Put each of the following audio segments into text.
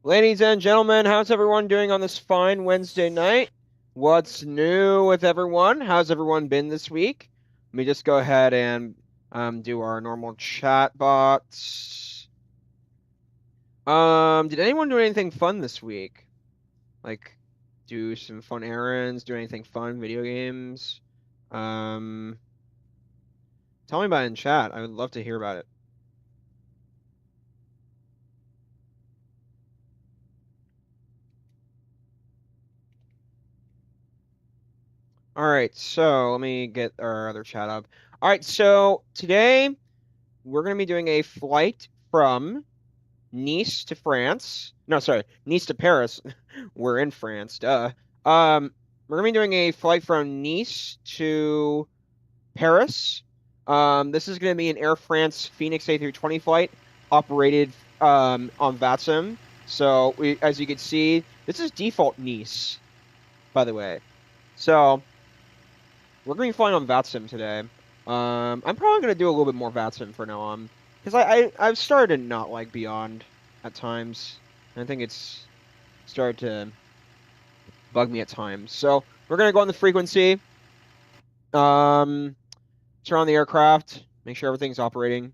Ladies and gentlemen, how's everyone doing on this fine Wednesday night? What's new with everyone? How's everyone been this week? Let me just go ahead and do our normal chat bots. Did anyone do anything fun this week? Like, do some fun errands, do anything fun, video games? Tell me about it in chat. I would love to hear about it. All right, so let me get our other chat up. All right, so today we're going to be doing a flight from Nice to France. No, sorry, Nice to Paris. We're in France, duh. We're going to be doing a flight from Nice to Paris. This is going to be an Air France Fenix A320 flight operated on VATSIM. So as you can see, this is default Nice, by the way. So we're going to be flying on VATSIM today. I'm probably going to do a little bit more VATSIM for now on. Because I've started to not like Beyond at times. And I think it's started to bug me at times. So we're going to go on the frequency. Turn on the aircraft. Make sure everything's operating.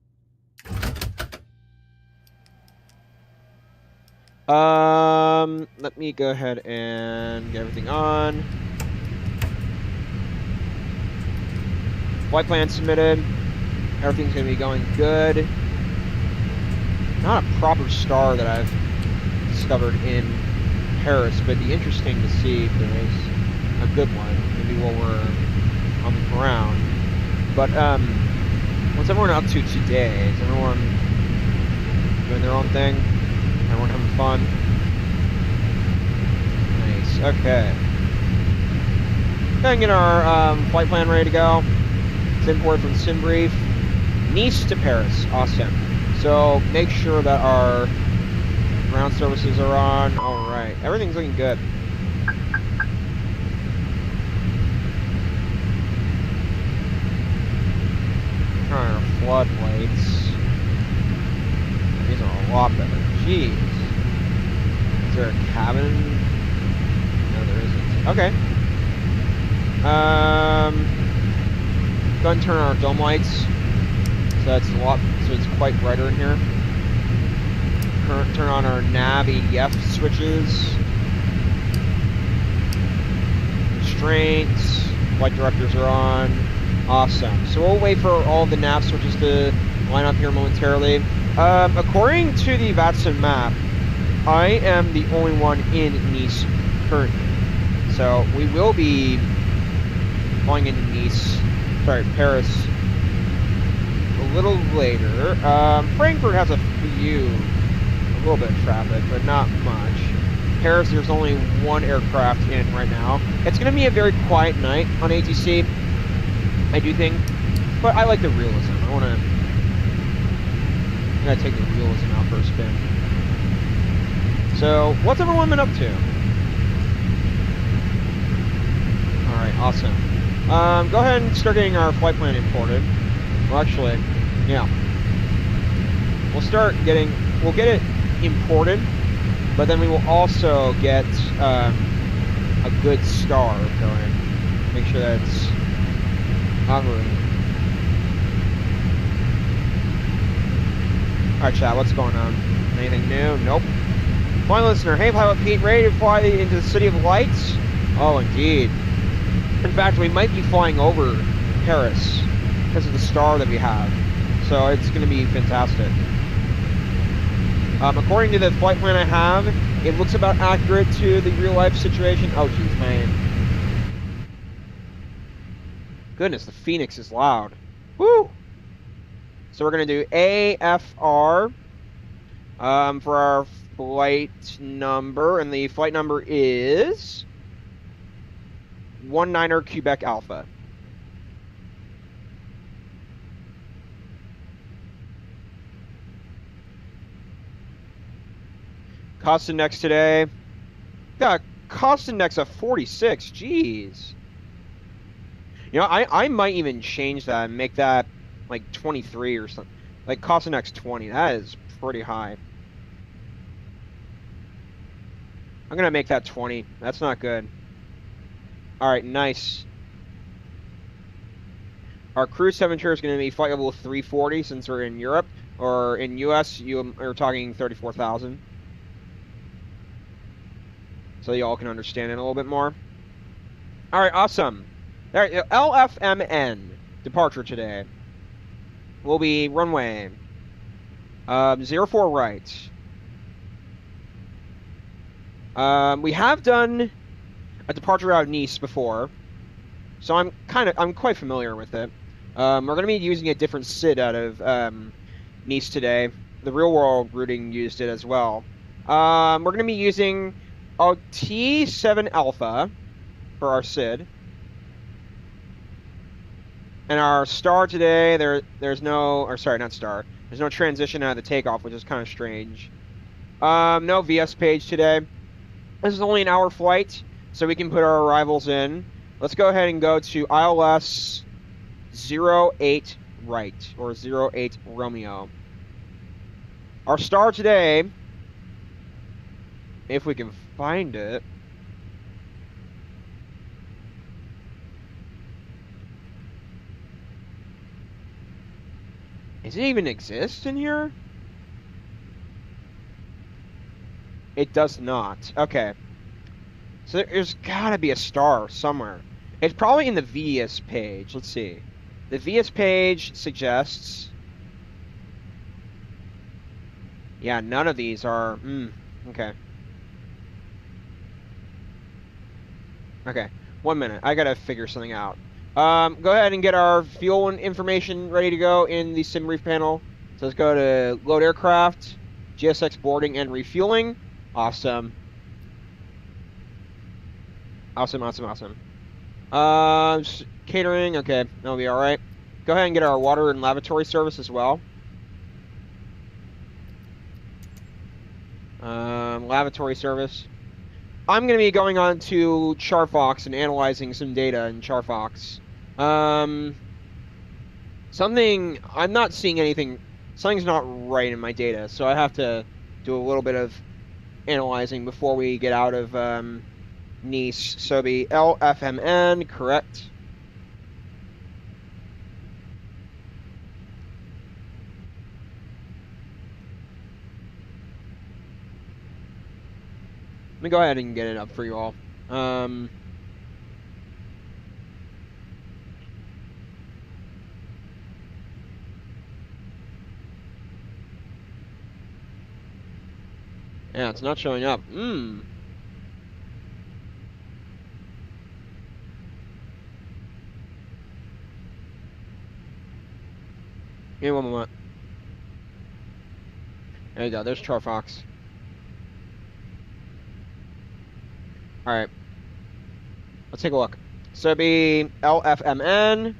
Let me go ahead and get everything on. Flight plan submitted. Everything's going to be going good. Not a proper star that I've discovered in Paris, but it'd be interesting to see if there is a good one, maybe while we're on the ground. But what's everyone up to today? Is everyone doing their own thing? Everyone having fun? Nice. Okay. Go ahead and get our flight plan ready to go. It's imported from SimBrief. Nice to Paris. Awesome. So make sure that our ground services are on. All right. Everything's looking good. Turn on our floodlights. These are a lot better. Jeez. Is there a cabin? No, there isn't. Okay. Go ahead and turn on our dome lights. So it's it's quite brighter in here. Turn on our nav ADF switches. Constraints. Flight directors are on. Awesome. So we'll wait for all the nav switches to line up here momentarily. According to the VATSIM map, I am the only one in Nice currently. So we will be flying into Paris a little later. Frankfurt has a little bit of traffic, but not much. Paris, there's only one aircraft in right now. It's going to be a very quiet night on ATC, I do think, but I like the realism. I'm gonna take the realism out for a spin. So, what's everyone been up to? All right, awesome. Go ahead and start getting our flight plan imported. Well, actually, yeah. We'll get it imported, but then we will also get a good star going. Make sure that it's operating. Alright, chat, what's going on? Anything new? Nope. Flying listener, hey Pilot Pete, ready to fly into the City of Lights? Oh, indeed. In fact, we might be flying over Paris because of the star that we have. So it's going to be fantastic. According to the flight plan I have, it looks about accurate to the real life situation. Oh, jeez, man. Goodness, the Phoenix is loud. Woo! So we're going to do AFR for our flight number, and the flight number is 19er Quebec Alpha. Cost index today. Got a cost index of 46. Jeez. You know, I might even change that and make that like 23 or something. Like cost index 20. That is pretty high. I'm gonna make that 20. That's not good. All right, nice. Our cruise temperature is going to be flight level 340 since we're in Europe, or in US, you're talking 34,000. So y'all can understand it a little bit more. All right, awesome. All right, LFMN departure today will be runway 04 right. We have done a departure out of Nice before, so I'm quite familiar with it. We're going to be using a different SID out of Nice today. The real world routing used it as well. We're going to be using a T7 Alpha for our SID. And our star today, there's no, or sorry, not star. There's no transition out of the takeoff, which is kind of strange. No VS page today. This is only an hour flight, so we can put our arrivals in. Let's go ahead and go to ILS 08 right, or 08 Romeo. Our star today, if we can find it. Does it even exist in here? It does not. Okay. So there's gotta be a star somewhere. It's probably in the VS page. Let's see. The VS page suggests... Yeah, none of these are... okay. Okay. 1 minute. I gotta figure something out. Go ahead and get our fuel information ready to go in the sim brief panel. So let's go to load aircraft, GSX boarding and refueling. Awesome. Awesome. Catering, okay, that'll be all right. Go ahead and get our water and lavatory service as well. Lavatory service. I'm going to be going on to Charfox and analyzing some data in Charfox. I'm not seeing anything, something's not right in my data, so I have to do a little bit of analyzing before we get out of Nice. So it'll be LFMN, correct? Let me go ahead and get it up for you all. Yeah, it's not showing up. Give me 1 moment. There you go. There's Charfox. All right. Let's take a look. So it'd be LFMN.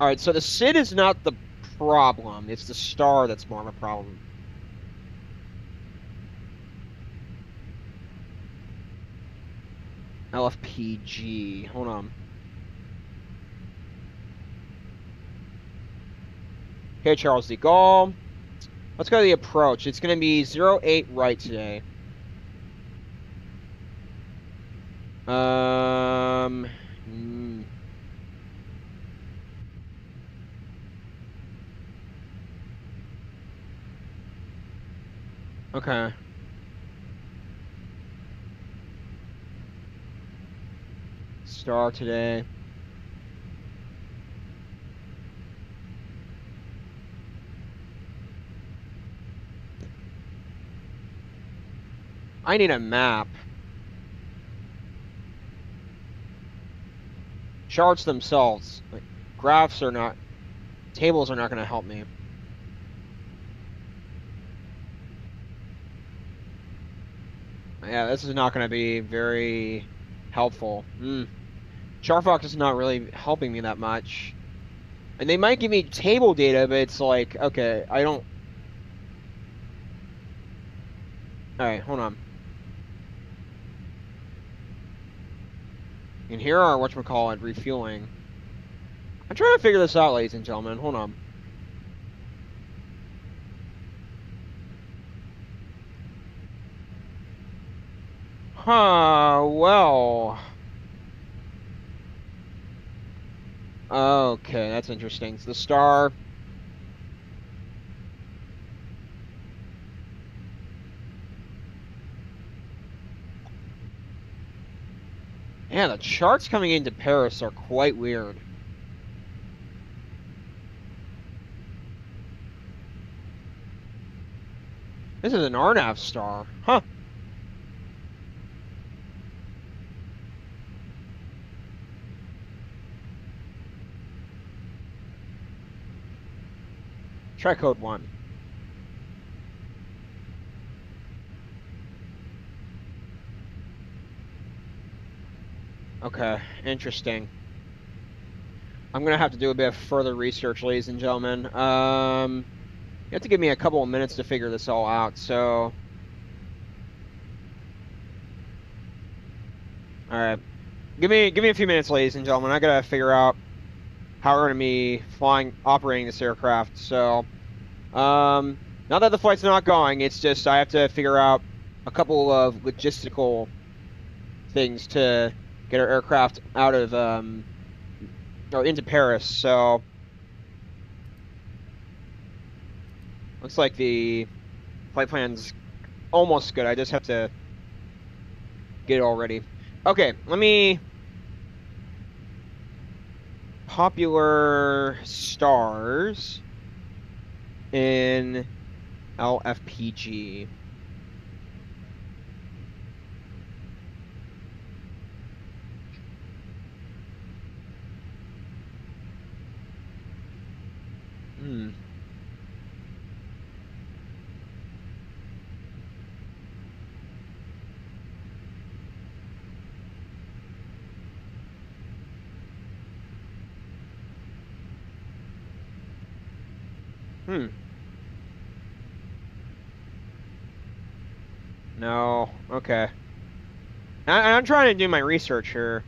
All right. So the SID is not the problem. It's the star that's more of a problem. LFPG. Hold on. Okay, Charles De-Gaulle. Let's go to the approach. It's going to be 08 right today. Okay. Star today. I need a map. Charts themselves, like, graphs are not, tables are not going to help me. Yeah, this is not going to be very helpful. Charfox is not really helping me that much. And they might give me table data, but it's like, okay, I don't... Alright, hold on. And here are, whatchamacallit, refueling. I'm trying to figure this out, ladies and gentlemen. Hold on. Huh, well. Okay, that's interesting. It's the star. Yeah, the charts coming into Paris are quite weird. This is an Arnav star. Huh. Try code 1. Okay, interesting. I'm gonna have to do a bit of further research, ladies and gentlemen. You have to give me a couple of minutes to figure this all out, so... Alright. Give me a few minutes, ladies and gentlemen. I gotta figure out how we're gonna be operating this aircraft, so... not that the flight's not going, it's just I have to figure out a couple of logistical things to get our aircraft out of, or into Paris, so... Looks like the flight plan's almost good. I just have to get it all ready. Okay, let me... Popular stars in LFPG. Hmm. Hmm. No. Okay. I'm trying to do my research here.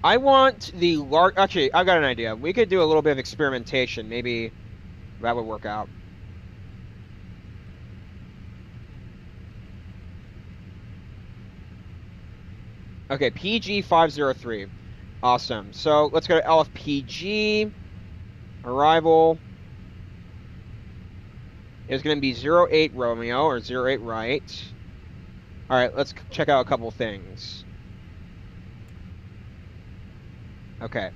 I want the large... Actually, I've got an idea. We could do a little bit of experimentation. Maybe that would work out. Okay, PG503. Awesome. So let's go to LFPG. Arrival is going to be 08 Romeo or 08 right. All right, let's check out a couple things. Okay.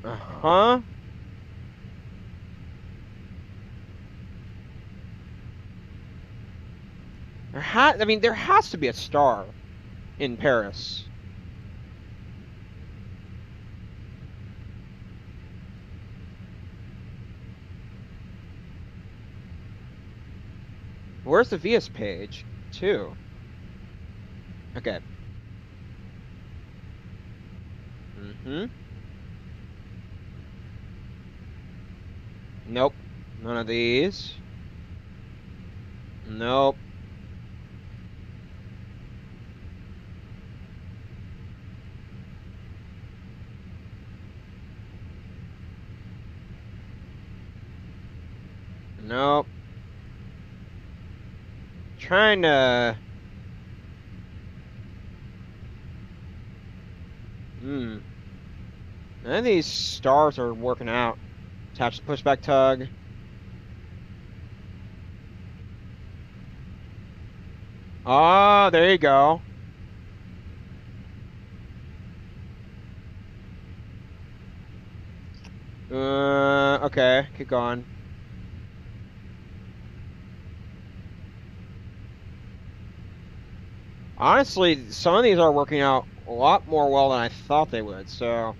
Uh-huh. There has to be a star in Paris. Where's the VS page? Too. Okay. Mm-hmm. Nope. None of these. Nope. Nope. Trying to... None of these stars are working out. Attach the pushback tug. Ah, there you go. Okay, keep going. Honestly, some of these are working out a lot more well than I thought they would, so...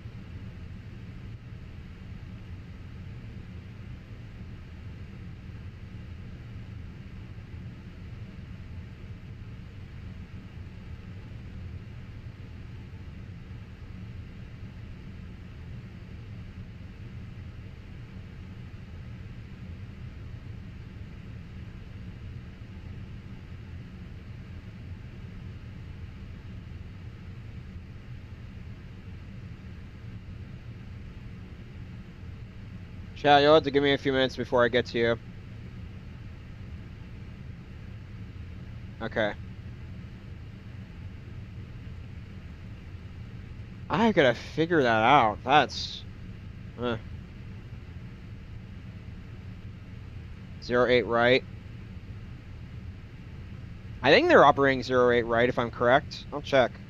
Chad, you'll have to give me a few minutes before I get to you. Okay. I gotta figure that out. That's 08 right. I think they're operating 08 right, if I'm correct. I'll check.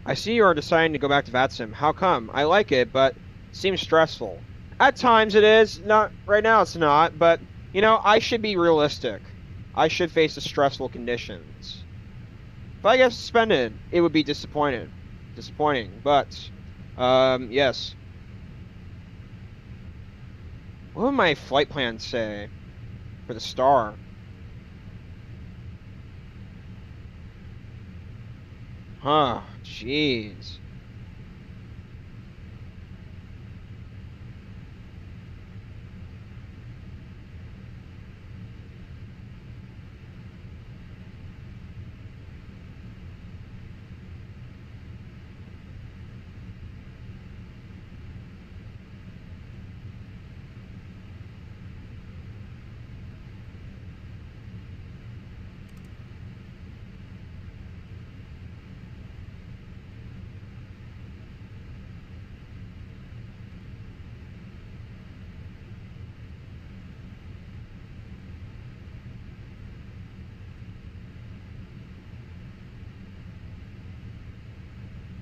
I see you are deciding to go back to VATSIM. How come? I like it, but it seems stressful. At times it is. Not right now it's not, but I should be realistic. I should face the stressful conditions. If I get suspended, it would be disappointing, but yes. What would my flight plan say for the star? Huh, jeez.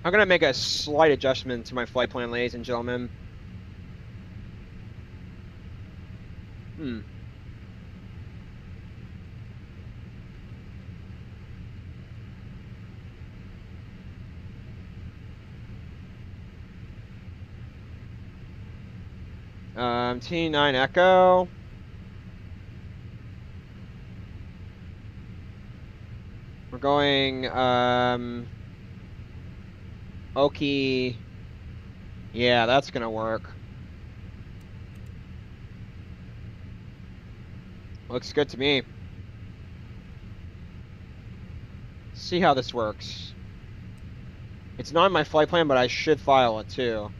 I'm gonna make a slight adjustment to my flight plan, ladies and gentlemen. 9 Echo. We're going Oki. Yeah, that's gonna work. Looks good to me. See how this works. It's not in my flight plan, but I should file it too.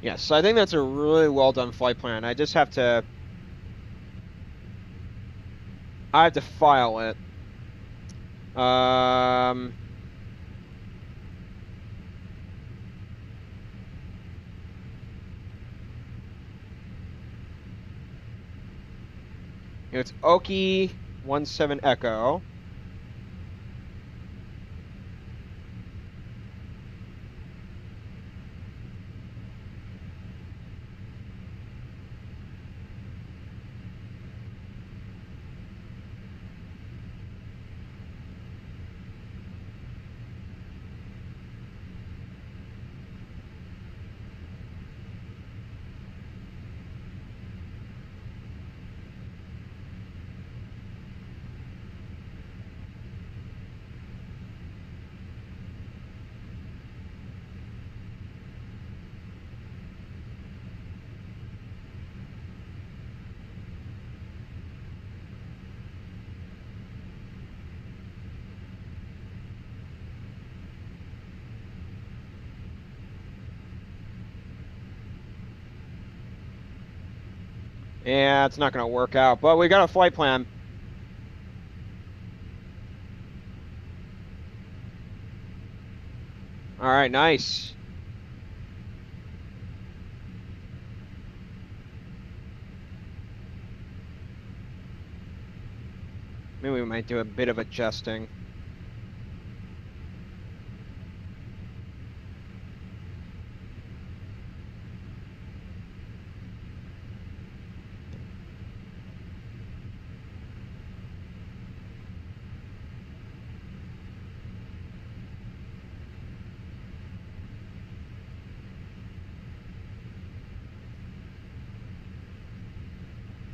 Yes, I think that's a really well done flight plan. I just have to file it. It's Oki 17 Echo. Yeah, it's not gonna work out, but we got a flight plan. All right, nice. Maybe we might do a bit of adjusting.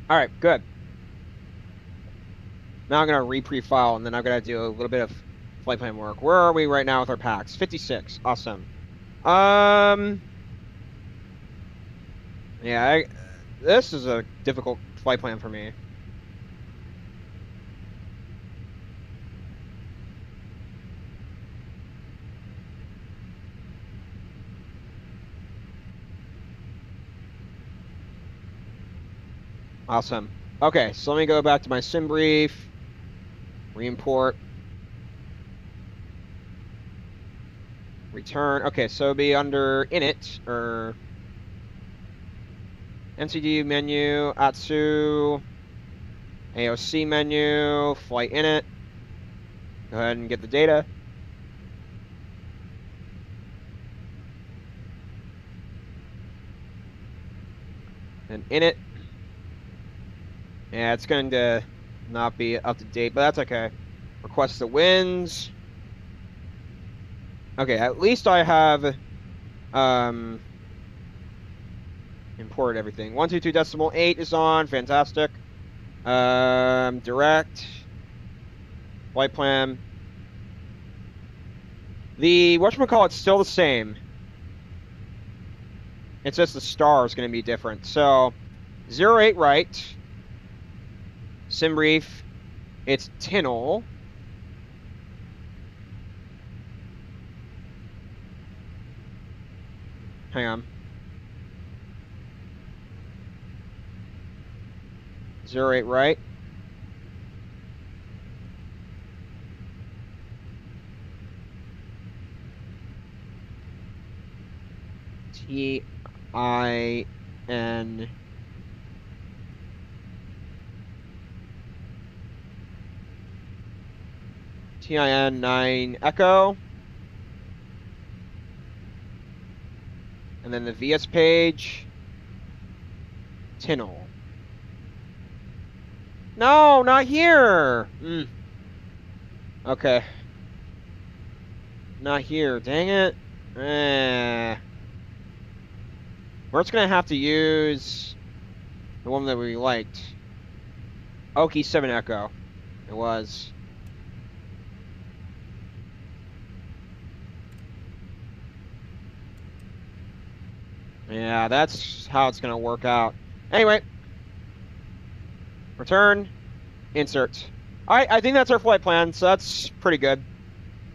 All right, good. Now I'm gonna pre-file, and then I'm gonna do a little bit of flight plan work. Where are we right now with our packs? 56. Awesome. Yeah, this is a difficult flight plan for me. Awesome. Okay, so let me go back to my sim brief. Re-import. Return. Okay, so it'll be under init, or MCD menu, ATSU, AOC menu, flight init. Go ahead and get the data. And init. Yeah, it's going to not be up to date, but that's okay. Request the winds. Okay, at least I have imported everything. 122.8 is on. Fantastic. Direct. Flight plan. The whatchamacallit's still the same. It's just the star is going to be different. So 08 right. Sim brief. It's Tinnel. Hang on. 08 right. TIN. TIN 9 Echo. And then the VS page. Tinnel. No, not here. Okay. Not here. Dang it. We're just gonna have to use the one that we liked. Oki 7 Echo. It was. Yeah, that's how it's gonna work out. Anyway. Return. Insert. Alright, I think that's our flight plan, so that's pretty good.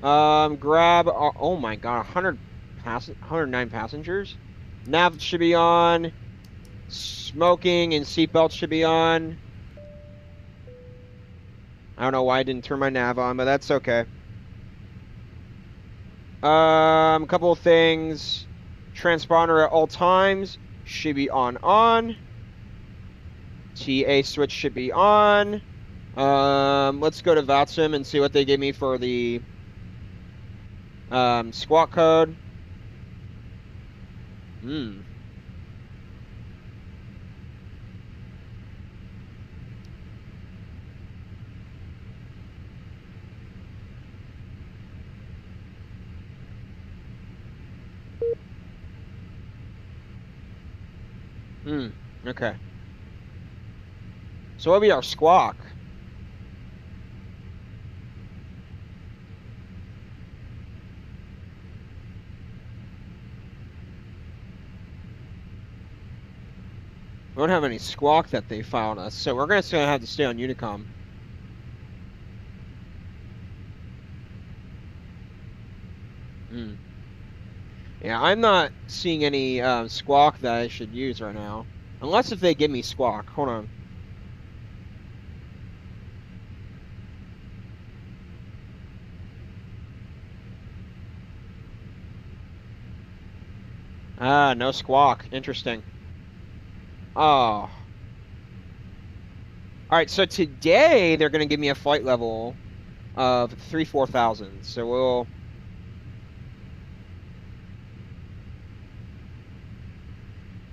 Grab, oh my god, 109 passengers. Nav should be on. Smoking and seatbelts should be on. I don't know why I didn't turn my nav on, but that's okay. A couple of things. Transponder at all times should be on. TA switch should be on. Let's go to VATSIM and see what they gave me for the squawk code. Okay. So what'll be our squawk? We don't have any squawk that they found us, so we're just gonna have to stay on Unicom. Yeah, I'm not seeing any squawk that I should use right now. Unless if they give me squawk. Hold on. Ah, no squawk. Interesting. Oh. Alright, so today they're going to give me a flight level of 3-4,000. So we'll...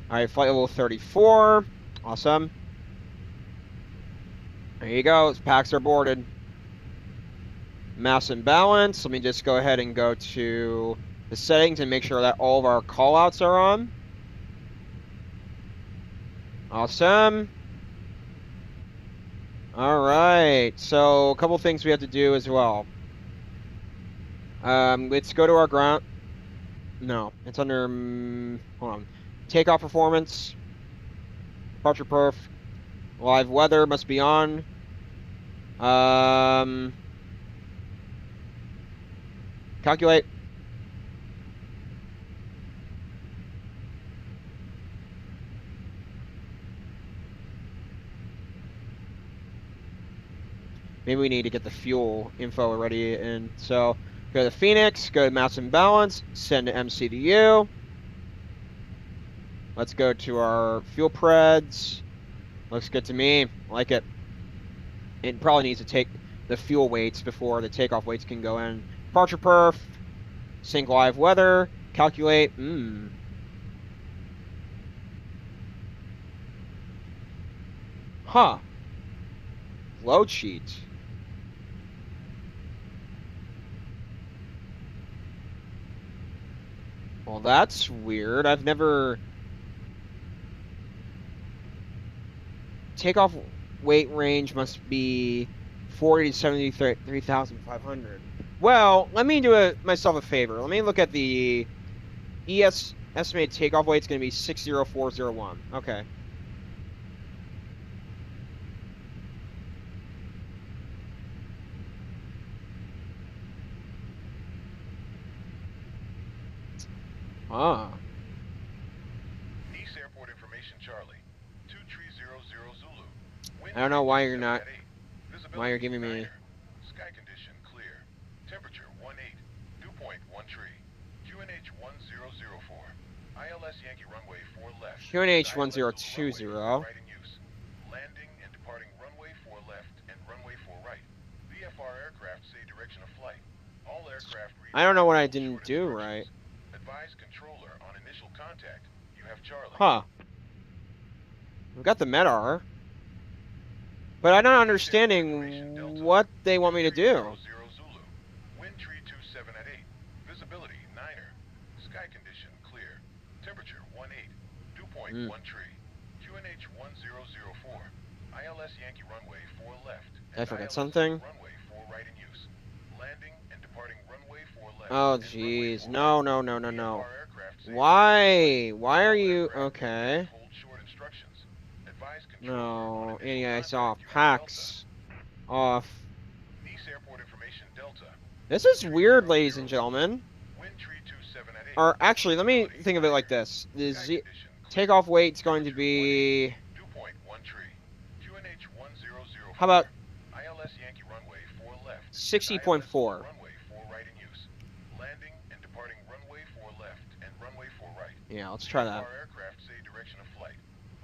Alright, flight level 34. Awesome. There you go. Packs are boarded. Mass and balance. Let me just go ahead and go to the settings and make sure that all of our callouts are on. Awesome. All right. So a couple things we have to do as well. Let's go to our ground. No, it's under. Hold on. Takeoff performance. Departure perf. Live weather must be on. Calculate. Maybe we need to get the fuel info already in. So go to Phoenix, go to mass and balance, send to MCDU. Let's go to our fuel preds. Looks good to me. Like it. It probably needs to take the fuel weights before the takeoff weights can go in. Departure perf, sync live weather, calculate. Huh. Load sheet. Well, that's weird. I've never... Takeoff weight range must be 40 to 73,500. Well, let me do myself a favor. Let me look at the ES estimated takeoff weight. It's going to be 60401. Okay. Ah. Nice Airport information, Charlie. 2300 Zulu. I don't know why you're not... Why you're Visibility giving me... 9er. Sky condition clear. Temperature 18. Dew point 13. QNH 1004. ILS Yankee runway 4 left. QNH ILS Zulu 1020. runway 4 right in use. Landing and departing runway 4 left and runway 4 right. VFR aircraft say direction of flight. All aircraft read I don't know what I short didn't do right. instructions. Advise controller on initial contact. You have Charlie. Huh. We've got the MEDAR. But I'm not understanding what they want me to do. Zulu. Wind tree 27 at 8. Visibility 9er. Sky condition clear. Temperature 18. Dew point 13. QNH 1004. ILS Yankee runway 4 left. Did I forget ILS something? runway 4 right in use. Landing and departing runway 4 left. Oh, jeez. No, no, no, no, no. VFR Why? Why are you... aircraft Okay. hold short instructions. Advise controller No. on initial I saw contact. You have packs off. Nice Airport information Delta. This is weird, ladies and gentlemen. Wind tree 27 at 8. Or actually, let me think of it like this. The takeoff weight's going to be... Dew point 13. QNH 1004. How about ILS Yankee runway 4 left. 60.4? Runway 4 right in use. Landing and departing runway 4 left and runway 4 right. Yeah, let's try that. Our aircraft say direction of flight.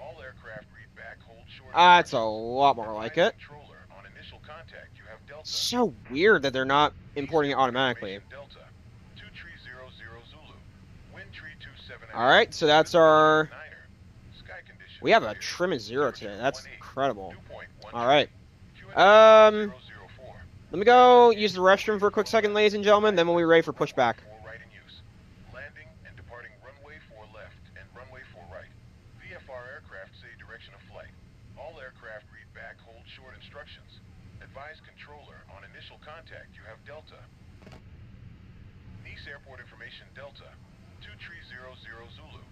All aircraft read back, hold short. That's a lot more like it. Controller on initial contact. You have Delta. So weird that they're not importing it automatically. Delta 2300 Zulu. Wind tree 27. All right, so that's our... Sky condition. We have a trim of 0 today. That's incredible. Dew point 13. All right. QNH 1004. Let me go use the restroom for a quick second, ladies and gentlemen. Then we'll be ready for pushback. 4 right in use. Landing and departing runway 4 left and runway 4 right. VFR aircraft say direction of flight. All aircraft read back, hold short instructions. Advise controller on initial contact. You have Delta. Nice Airport information Delta. 2300 Zulu.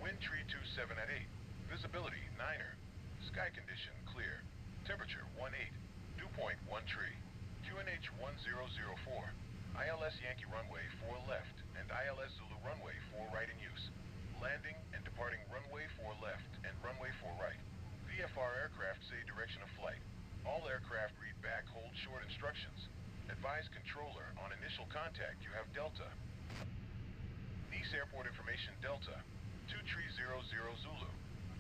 Wind tree 27 at 8. Visibility 9er. Sky condition clear. Temperature 18. Dew point 13. QNH 1004. ILS Yankee runway 4 left and ILS Zulu runway 4 right in use. Landing and departing runway 4 left and runway 4 right. VFR aircraft say direction of flight. All aircraft read back, hold short instructions. Advise controller on initial contact. You have Delta. Nice Airport information Delta. 2300 Zulu.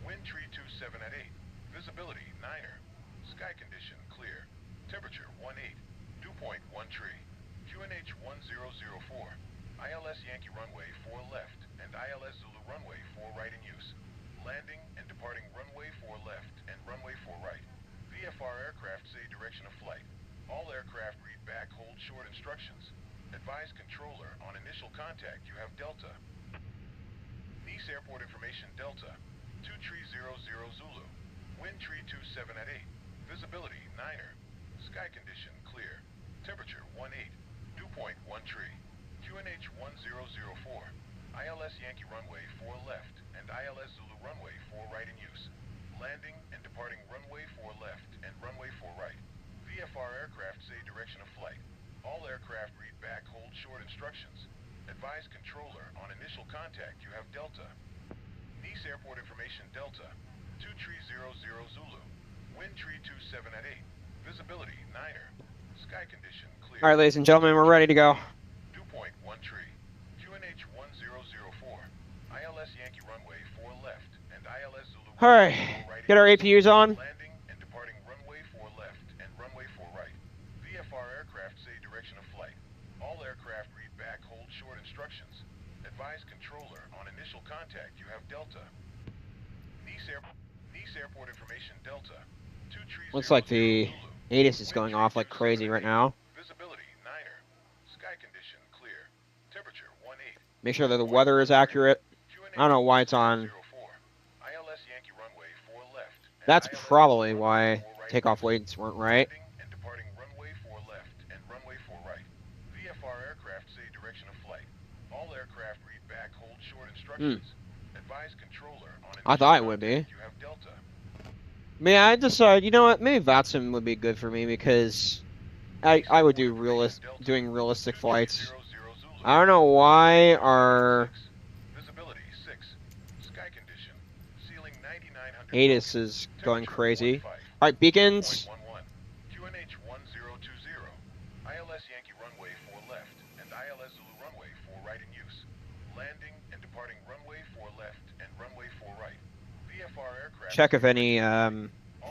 Wind tree 27 at 8. Visibility 9er. Sky condition clear. Temperature 18. Dew point 13. QNH 1004. ILS Yankee runway 4 left and ILS Zulu runway 4 right in use. Landing and departing runway 4 left and runway 4 right. VFR aircraft say direction of flight. All aircraft read back, hold short instructions. Advise controller on initial contact. You have Delta. Nice Airport information Delta. 2300 Zulu. Wind tree 27 at 8. Visibility 9er. Sky condition clear. Temperature 18. Dew point 13. QNH 1004. ILS Yankee runway 4 left and ILS Zulu runway 4 right in use. Landing and departing runway 4 left and runway 4 right. VFR aircraft say direction of flight. All aircraft read back, hold short instructions. Advise controller on initial contact. You have Delta. Nice Airport information Delta. 2300 Zulu. Wind tree 27 at 8. Visibility 9er. Sky condition clear. All right, ladies and gentlemen, we're ready to go. Dew point 1 tree. QNH 1004. ILS Yankee runway 4 left and ILS Zulu All right, right get our APUs on. landing and departing runway 4 left and runway 4 right. VFR aircraft say direction of flight. All aircraft read back, hold short instructions. Advise controller on initial contact you have Delta. Nice Airport information Delta. 230 Looks like the Zulu. ATIS is going off like crazy right now. Visibility 9er. Sky condition clear. Temperature 18. Make sure that the weather is accurate. I don't know why it's on. ILS Yankee runway 4 left. That's probably why takeoff weights weren't right. And departing runway 4 left and runway 4 right. VFR aircraft say direction of flight. All aircraft read back, hold short instructions. Advise controller on I thought it would be. you have Delta. May I decide, you know what, maybe VATSIM would be good for me because I would do doing realistic flights. I don't know why our Visibility 6. Sky condition. Ceiling 9900. ATIS is going crazy. All right, beacons. QNH 1020. ILS Yankee runway 4 left and ILS Zulu runway 4 right in use. Landing and departing runway 4 left and runway 4 right. VFR aircraft. Check if any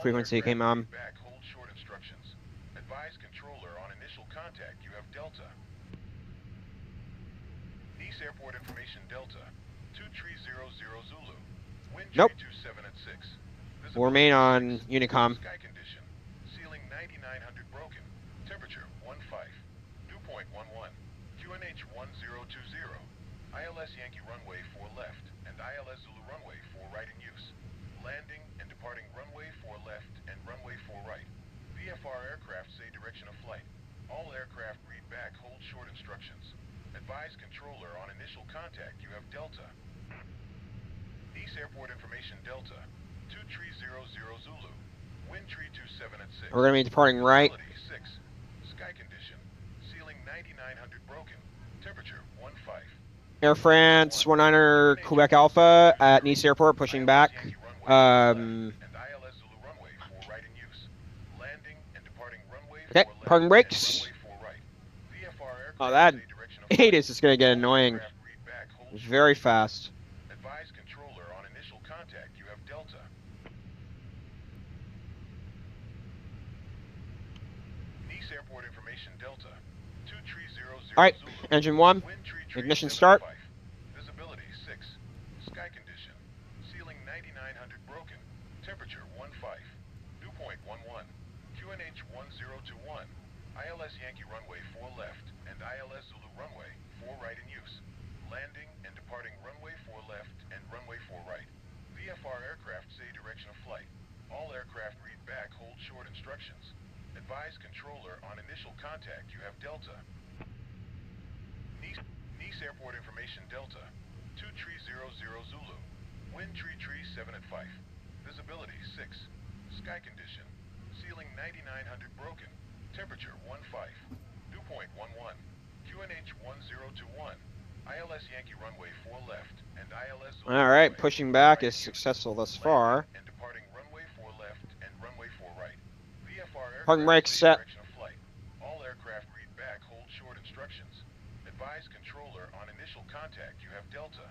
frequency came on. Back, hold short instructions. Advise controller on initial contact you have Delta. Nice Airport information Delta. 2300 Zulu. Wind Nope. 27 at 6. We'll remain on Unicom. Sky condition. Ceiling 9900 broken. Temperature 15. Dew point 11. QNH 1020. ILS Yankee runway 4 left and ILS Zulu runway 4 right in use. Landing and departing runway 4 left and runway 4 right. VFR aircraft say direction of flight. All aircraft read back, hold short instructions. Advise controller on initial contact you have Delta. Nice Airport information Delta. 2300 Zulu. Wind 327 at 6. We're going to be departing right. Visibility 6. Sky condition. Ceiling 9900 broken. Temperature 15. Air France 19er Quebec Alpha at Nice Airport, pushing back. Okay, parking brakes. Oh, that ATIS is going to get annoying very fast. Advise controller on initial contact you have Delta. Nice Airport information Delta. 2300 All right, Zulu. engine 1, ignition start. Visibility 6. Sky condition. Ceiling 9900 broken. Temperature 15. Dew point 11. QNH 1021. ILS Yankee runway 4 left and ILS Zulu runway 4 right in use. Landing and departing runway 4 left and runway 4 right. VFR aircraft say direction of flight. All aircraft read back, hold short instructions. Advise controller on initial contact you have Delta. Nice Airport information Delta. 2300 Zulu. Wind 337 at 5. Visibility 6. Sky condition. Ceiling 9900 broken. Temperature 15. Dew point 11. QNH 1021. ILS Yankee runway 4 left and ILS Zulu All right, runway pushing 4 back right is in use. successful thus far. And departing runway 4 left and runway 4 right. VFR Parking aircraft brakes say set. direction of flight. All aircraft read back, hold short instructions. Advise controller on initial contact you have Delta.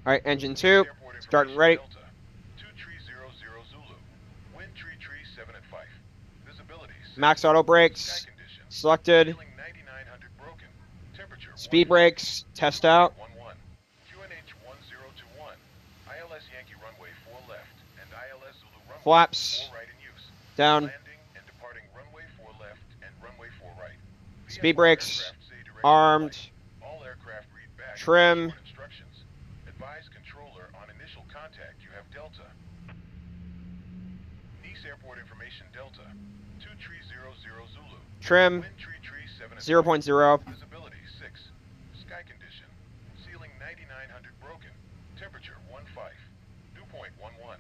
All right, engine 2, starting ready. Delta. 2300 Zulu. Wind 337 at 5. Visibility 6. Max auto brakes Sky condition. selected. Ceiling 9900 broken. Temperature Speed brakes, test out. 11. QNH 1021. ILS Yankee runway 4 left and ILS Zulu runway Flaps 4 right in use. down. Landing and departing runway 4 left and runway 4 right. Speed VFR brakes aircraft say direction of armed. flight. All aircraft read back, Trim. short instructions. Advise controller on initial contact you have Delta. Nice Airport information Delta. 2300 Zulu. Trim Wind 337 at 0.0. Visibility 6. Sky condition. Ceiling 9900 broken. Temperature 15. Dew point 11.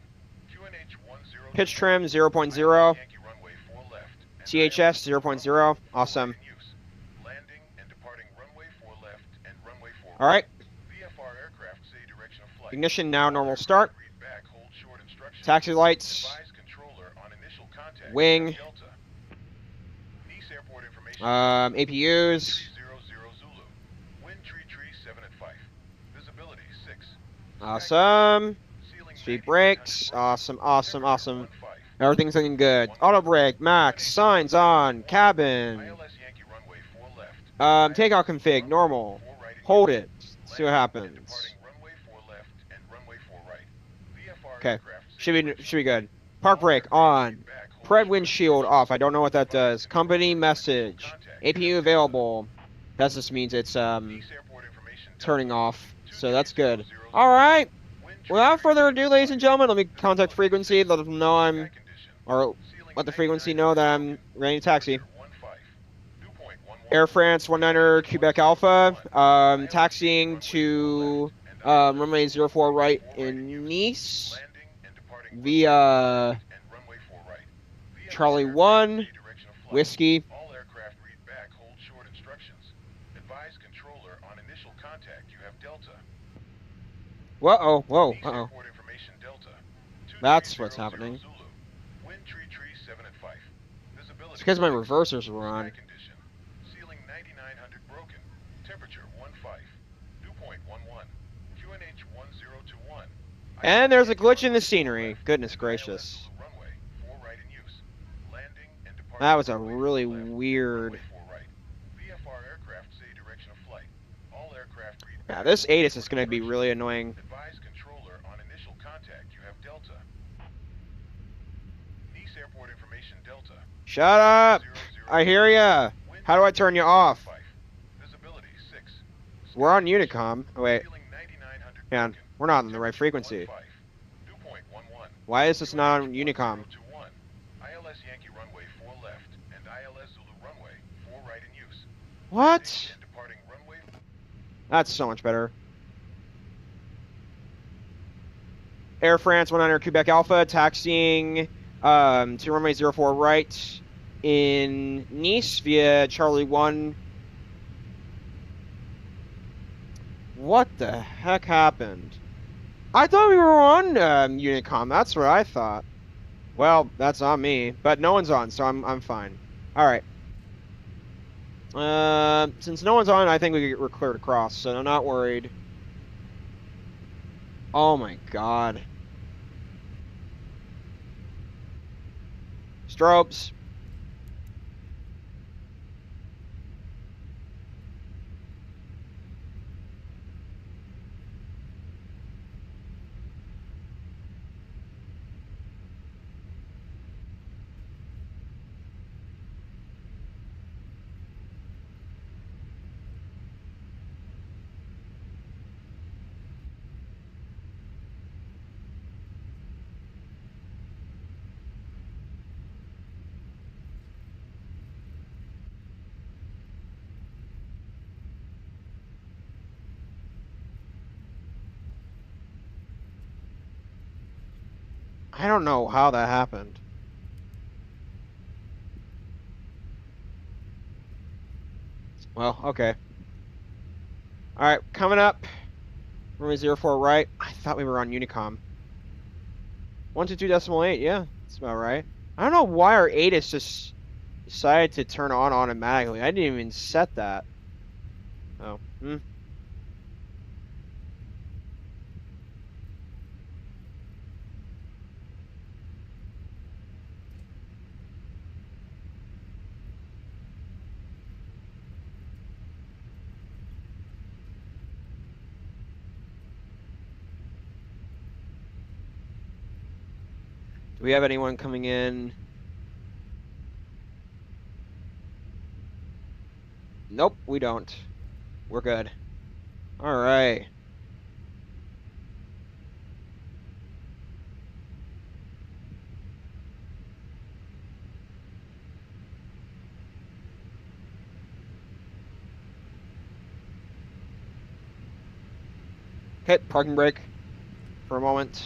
QNH 10. Pitch trim 0.0. Yankee runway 4 left. and THS 0.0. Awesome. in use. Landing and departing runway 4 left and runway 4 All right, VFR aircraft say direction of flight. ignition now, normal start. Read back, hold short instructions. Taxi lights, Advise controller on initial contact. wing, Delta. APUs. 300 Zulu. Wind tree 7 at 5. Visibility 6. Awesome. Ceiling Speed 9900 brakes. broken. Awesome, awesome, Temperature awesome. 15. Everything's looking good. Auto brake, max, signs on, cabin. ILS Yankee runway 4 left. Takeoff ILS config, runway normal. 4 right in Hold use. it. See what Landing and happens. departing runway 4 left and runway 4 right. VFR Okay. aircraft say Should be directional good. flight. Park All brake aircraft on. read back, hold Pred short windshield instructions. off. I don't know what that Advise does. Company controller on initial message. contact. You APU have Delta. available. That just means it's Nice Airport information turning Delta. off. So that's 2300 good. Zulu. All right. Wind Without tree further 7 ado, at ladies and 5. gentlemen, let me contact Visibility frequency. 6. Let them know Sky I'm, condition. or Ceiling let the frequency know 9900 that broken. I'm ready to taxi. Temperature 15. Dew point 11. Air France 19er Quebec Alpha, ILS taxiing Yankee to runway 4 left and runway ILS 04 runway right 4 right in in use. Nice Landing and departing runway 4 via left and runway 4 right. Charlie VFR aircraft 1 say directional flight. Whiskey. All aircraft read back, hold short instructions. Advise controller on initial contact. You have Delta. Whoa, whoa, Nice uh-oh. Airport information Delta. That's what's 2300 happening. Zulu. Wind tree 7 at 5. Visibility It's because my 6. reversers were Sky on. condition. Ceiling 9900 broken. Temperature 15. Dew point 11. QNH 1021. And ILS there's a Yankee glitch in the runway 4 scenery. left Goodness and ILS gracious. Zulu runway 4 right in use. Landing and departing That was a runway really 4 left and weird... runway 4 right. VFR aircraft say directional flight. All aircraft read Yeah, back, this hold ATIS is short going to be instructions. really annoying. Advise controller on initial contact. You have Delta. Nice Airport information Delta. Shut up! 2300 I hear ya! Wind How do I turn you off? 5. Visibility 6. We're Sky on condition. Unicom. Oh, wait. Ceiling 9900 Man, broken. we're not on the right Temperature frequency. 15. Dew point 11. Why is this not on QNH Unicom? 1021. ILS Yankee runway 4 left and ILS Zulu runway 4 right in use. What? Landing and departing runway. That's so much better. Air France 100 Quebec Alpha, taxiing to runway 04 right in Nice via Charlie 1. What the heck happened? I thought we were on Unicom. That's what I thought. Well, that's on me, but no one's on, so I'm fine. All right. Since no one's on, I think we're cleared across, so I'm not worried. Oh my God. Strobes. I don't know how that happened. Well, okay. All right, coming up. Runway 04 right. I thought we were on Unicom. 122.8. Yeah, that's about right. I don't know why our ATIS just decided to turn on automatically. I didn't even set that. Oh. Hmm. Do we have anyone coming in? Nope, we don't. We're good. All right. Hit parking brake for a moment.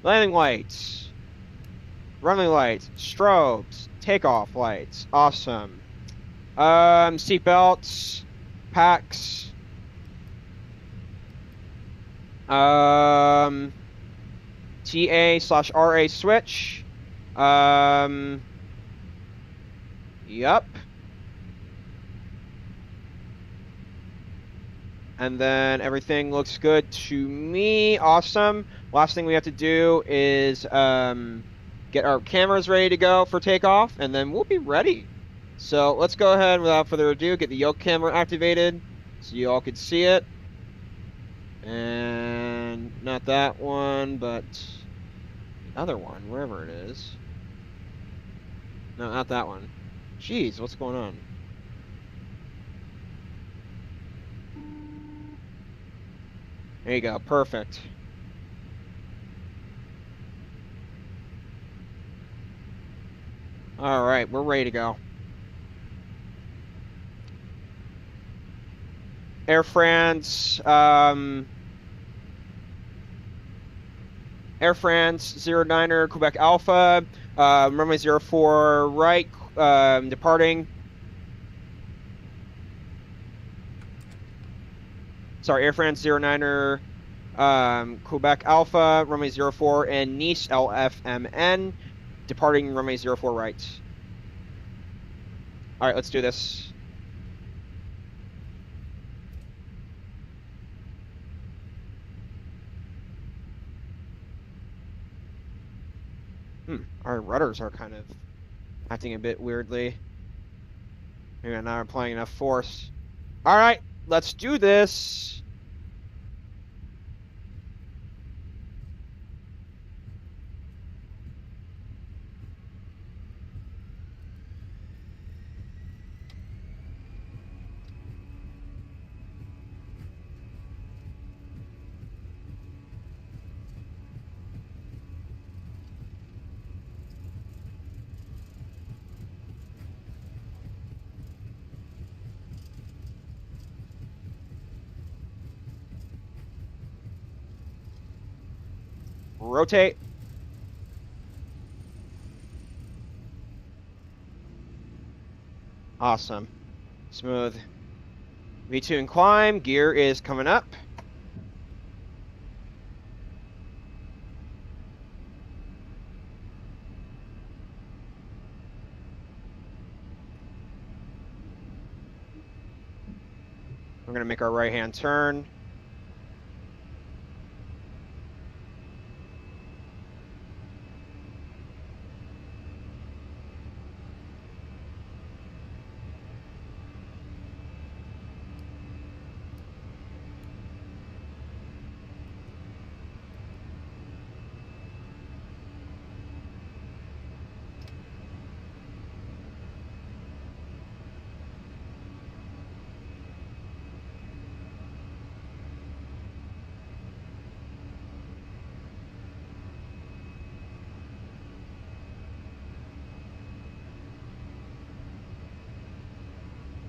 Landing lights. Runway lights. Strobes. Takeoff lights. Awesome. Seatbelts. Packs. TA/RA switch. Yup. And then everything looks good to me. Awesome. Last thing we have to do is get our cameras ready to go for takeoff, and then we'll be ready. So let's go ahead without further ado, get the yoke camera activated so you all could see it. And not that one, but the other one, wherever it is. No, not that one. Jeez, what's going on? There you go. Perfect. All right, we're ready to go. Air France, Air France 09er Quebec Alpha, runway 04 right, departing. Sorry, Air France 09er Quebec Alpha, runway 04, and Nice LFMN, departing runway 04 right. All right, let's do this. Our rudders are kind of acting a bit weirdly. Maybe I'm not applying enough force. All right, let's do this. Rotate. Awesome. Smooth. V2 and climb. Gear is coming up. We're going to make our right-hand turn.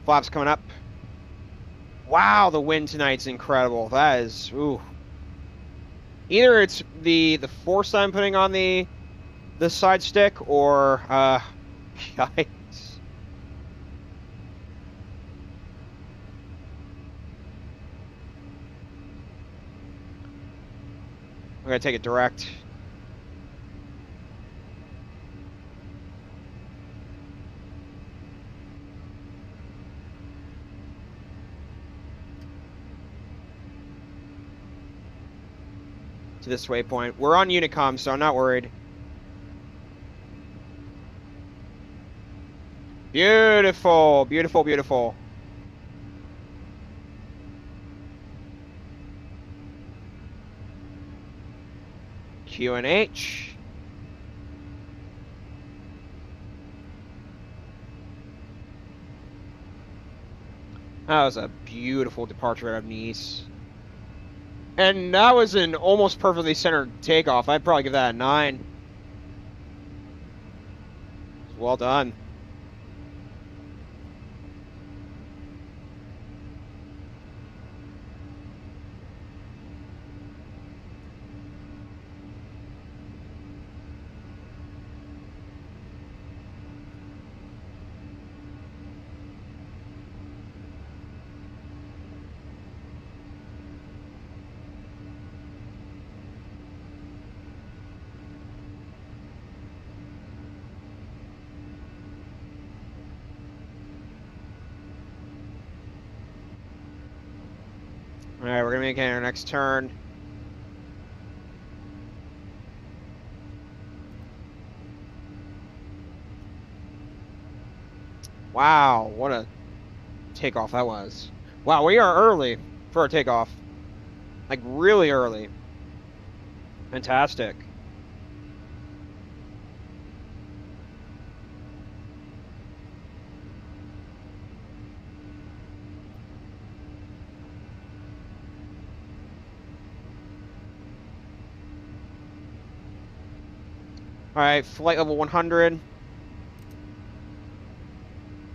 Flaps coming up. Wow, the wind tonight's incredible. That is, ooh. Either it's the force I'm putting on the side stick, or yikes. We're gonna take it direct. To this waypoint. We're on Unicom, so I'm not worried. Beautiful, beautiful, beautiful. QNH. That was a beautiful departure out of Nice. And that was an almost perfectly centered takeoff. I'd probably give that a 9. Well done. All right, we're gonna make our next turn. Wow, what a takeoff that was. Wow, we are early for a takeoff. Like really early. Fantastic. All right, flight level 100.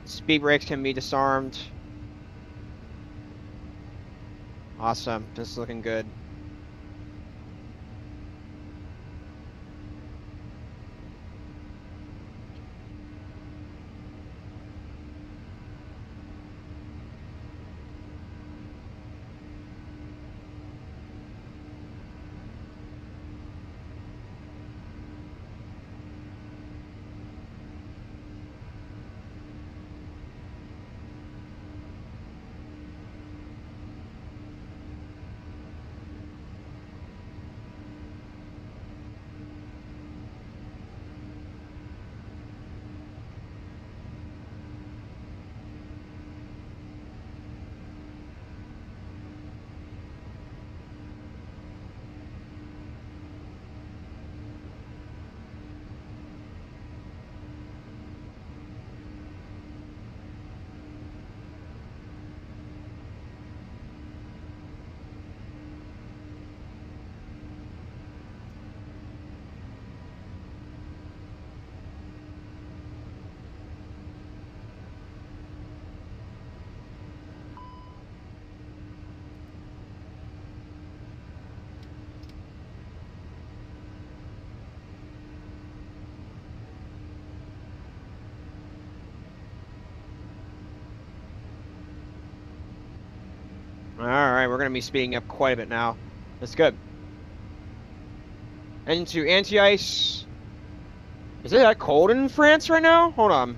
Speed brakes can be disarmed. Awesome. This is looking good. All right, we're gonna be speeding up quite a bit now. That's good. Into anti-ice. Is it that cold in France right now? Hold on.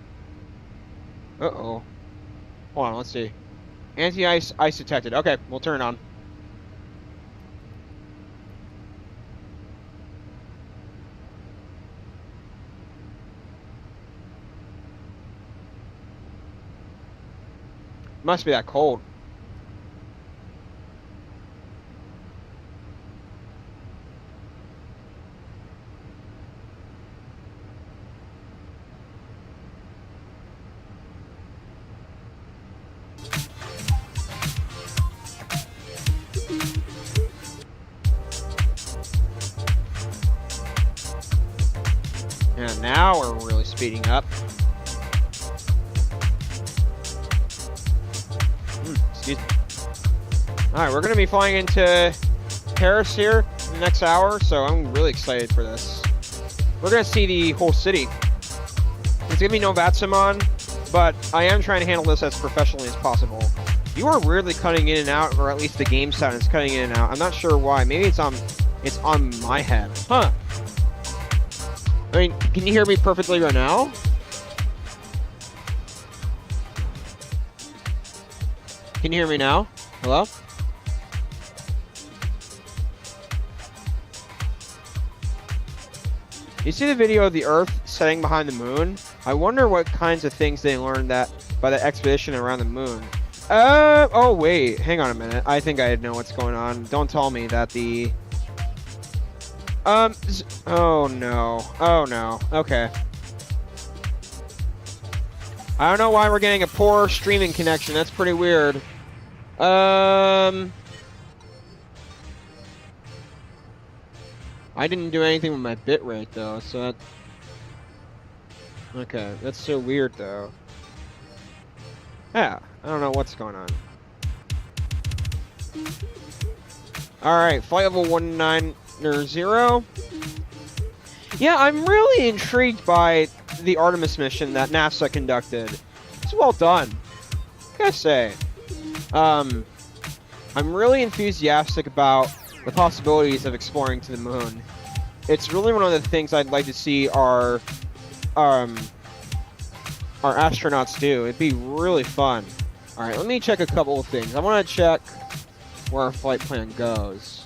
Uh-oh. Hold on, let's see. Anti-ice, ice detected. Okay, we'll turn it on. Must be that cold. And now we're really speeding up. Excuse me. All right, we're going to be flying into Paris here in the next hour, so I'm really excited for this. We're going to see the whole city. There's going to be no VATSIM on, but I am trying to handle this as professionally as possible. You are weirdly cutting in and out, or at least the game sound is cutting in and out. I'm not sure why. Maybe it's on my head. Huh. I mean, can you hear me perfectly right now? Can you hear me now? Hello? You see the video of the Earth setting behind the moon? I wonder what kinds of things they learned that by the expedition around the moon. Oh wait, hang on a minute. I think I know what's going on. Don't tell me that the... oh no. Okay. I don't know why we're getting a poor streaming connection. That's pretty weird. I didn't do anything with my bitrate though, so that... Okay, that's so weird though. Yeah, I don't know what's going on. Alright, flight level 190. Yeah, I'm really intrigued by the Artemis mission that NASA conducted. It's well done, I gotta say. I'm really enthusiastic about the possibilities of exploring to the moon. It's really one of the things I'd like to see our astronauts do. It'd be really fun. All right, let me check a couple of things. I want to check where our flight plan goes.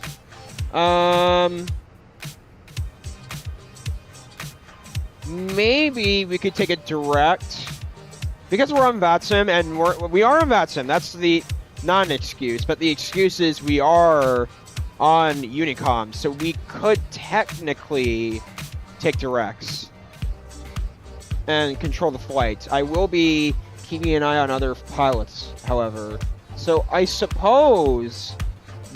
Maybe we could take it direct because we're on VATSIM, and we are on VATSIM. That's the non-excuse, but the excuse is we are on Unicom, so we could technically take directs and control the flight. I will be keeping an eye on other pilots, however. So I suppose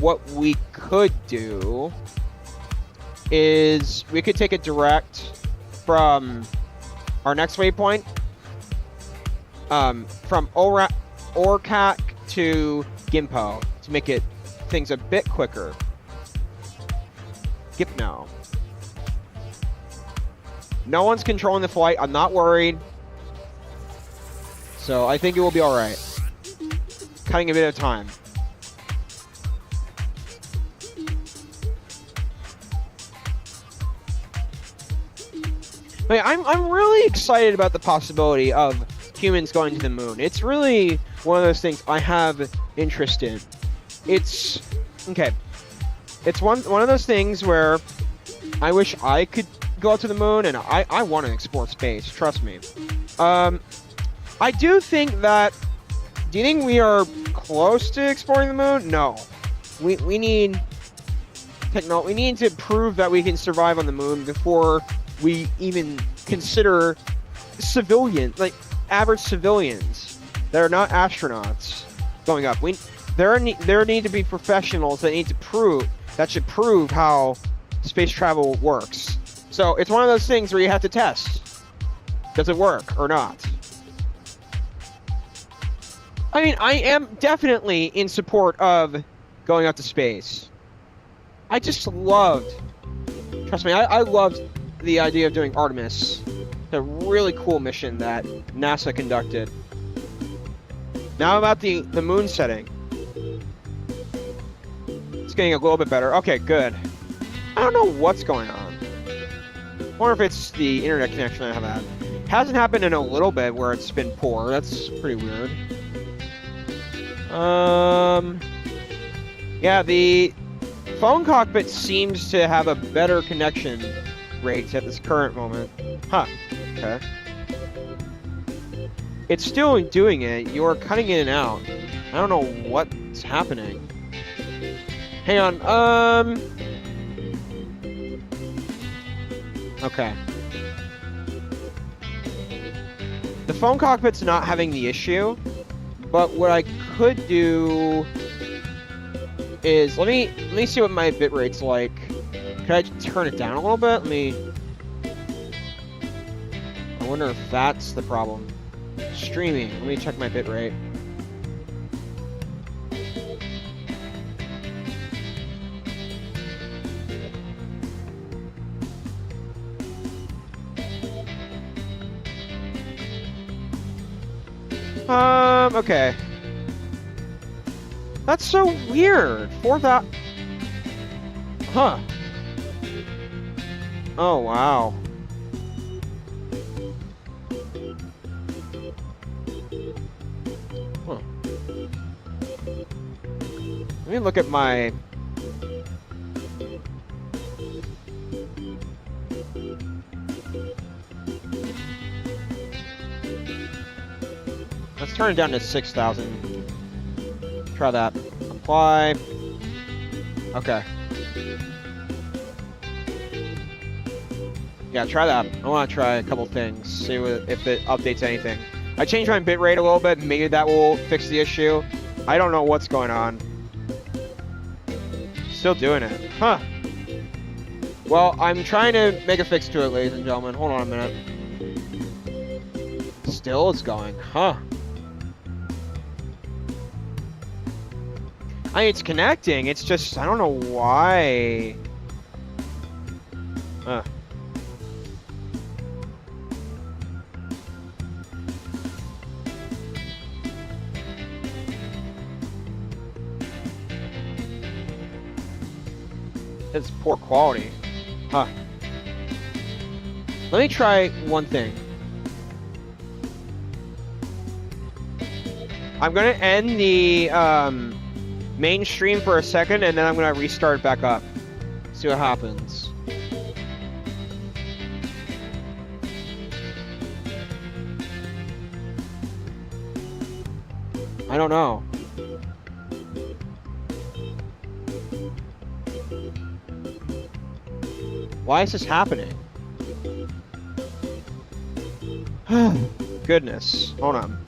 what we could do is we could take it direct from our next waypoint, from Orcac to Gimpo, to make things a bit quicker. Gipno. No one's controlling the flight. I'm not worried. So I think it will be all right. Cutting a bit of time. But I'm really excited about the possibility of humans going to the moon. It's really one of those things I have interest in. It's okay. It's one of those things where I wish I could go out to the moon, and I want to explore space. Trust me. I do think that. Do you think we are close to exploring the moon? No. We need technology. We need to prove that we can survive on the moon before we even consider average civilians that are not astronauts going up. There need to be professionals that should prove how space travel works. So it's one of those things where you have to test. Does it work or not? I mean, I am definitely in support of going out to space. I just loved, trust me, I loved the idea of doing Artemis. It's a really cool mission that NASA conducted. Now about the moon setting. It's getting a little bit better. Okay, good. I don't know what's going on. I wonder if it's the internet connection I have had. Hasn't happened in a little bit where it's been poor. That's pretty weird. Yeah, the phone cockpit seems to have a better connection rate at this current moment. Huh. Okay. It's still doing it. You're cutting in and out. I don't know what's happening. Hang on. Okay. The phone cockpit's not having the issue, but what I could do is let me see what my bit rate's like. Can I turn it down a little bit? I wonder if that's the problem. Streaming. Let me check my bit rate. Okay. That's so weird. 4,000. Huh. Oh, wow. Huh. Let me look at my... Let's turn it down to 6,000. Try that. Apply. Okay. Yeah, try that. I want to try a couple things. See if it updates anything. I changed my bitrate a little bit. Maybe that will fix the issue. I don't know what's going on. Still doing it. Huh. Well, I'm trying to make a fix to it, ladies and gentlemen. Hold on a minute. Still it's going. Huh. I mean, it's connecting. It's just, I don't know why. It's poor quality. Huh. Let me try one thing. I'm gonna end the mainstream for a second, and then I'm gonna restart it back up. See what happens. I don't know. Why is this happening? Goodness. Hold on.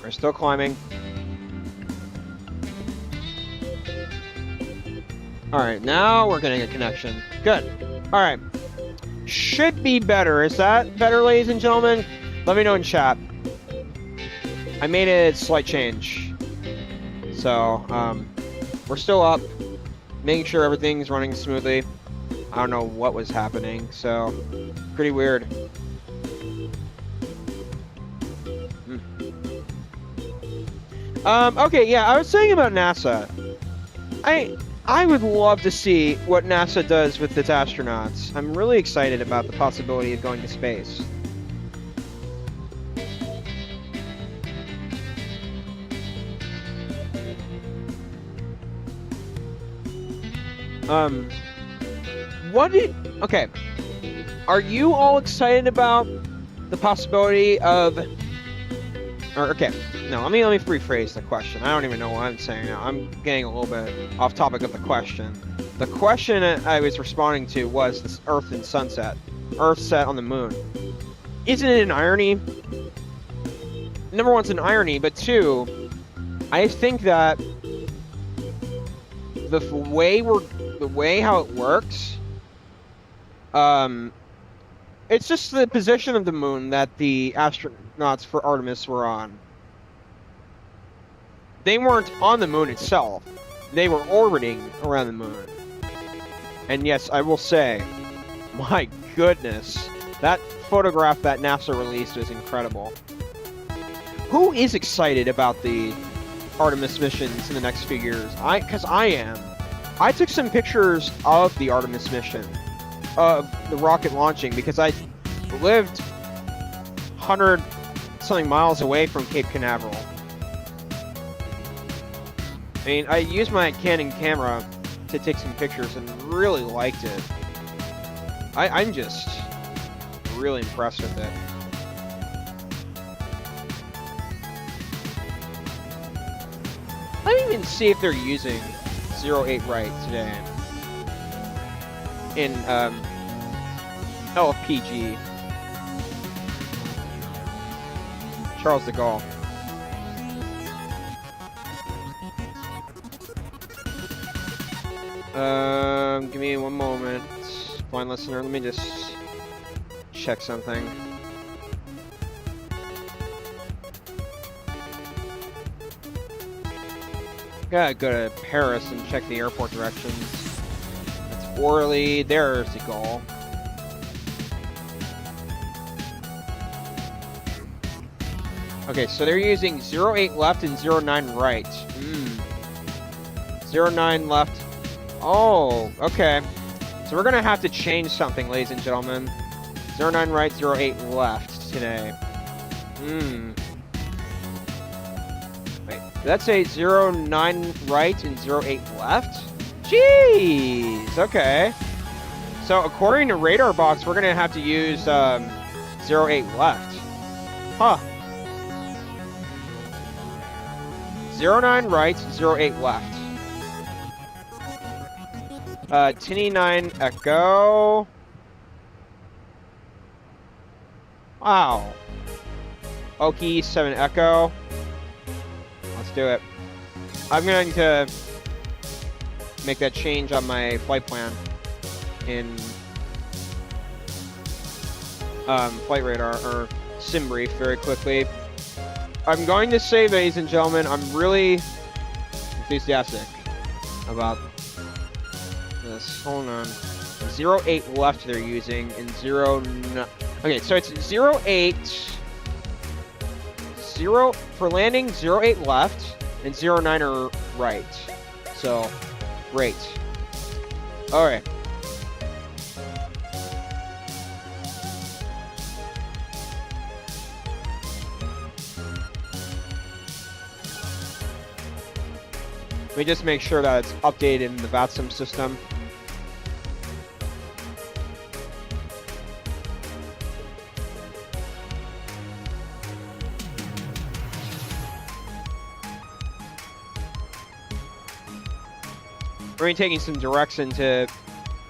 We're still climbing. Alright, now we're getting a connection. Good. Alright. Should be better. Is that better, ladies and gentlemen? Let me know in chat. I made a slight change. So, we're still up. Making sure everything's running smoothly. I don't know what was happening, so pretty weird. Okay, yeah, I was saying about NASA. I would love to see what NASA does with its astronauts. I'm really excited about the possibility of going to space. Okay. Are you all excited about the possibility of, okay, no, let me rephrase the question. I don't even know what I'm saying now. I'm getting a little bit off topic of the question. The question I was responding to was this Earth and sunset. Earth set on the moon. Isn't it an irony? Number one, it's an irony, but two, I think that the way how it works, it's just the position of the moon that the astronauts for Artemis were on. They weren't on the moon itself. They were orbiting around the moon. And yes, I will say, my goodness, that photograph that NASA released is incredible. Who is excited about the Artemis missions in the next few years? Because I am. I took some pictures of the Artemis mission, of the rocket launching, because I lived 100-something miles away from Cape Canaveral. I mean, I used my Canon camera to take some pictures and really liked it. I'm just really impressed with it. Let me even see if they're using 08 right today in LFPG. Charles De-Gaulle. Give me one moment. Blind listener, let me just check something. Gotta go to Paris and check the airport directions. That's Orly. There's De-Gaulle. Okay, so they're using 08 left and 09 right. 09 left. Oh, okay. So we're gonna have to change something, ladies and gentlemen. 09 right, 08 left today. Wait, did that say 09 right and 08 left? Jeez, okay. So according to Radar Box, we're gonna have to use 08 left. Huh. 09 right, 08 left. Tinny 9 Echo. Wow. Okie 7 Echo. Let's do it. I'm going to make that change on my flight plan in Flight Radar or Sim Brief very quickly. I'm going to say, ladies and gentlemen, I'm really enthusiastic about this. Hold on. 08 left they're using and 09. Okay, so it's 08. 0 for landing, 08 left and 09 are right. So Great. All right. Let me just make sure that it's updated in the VATSIM system. We're going to be taking some directs into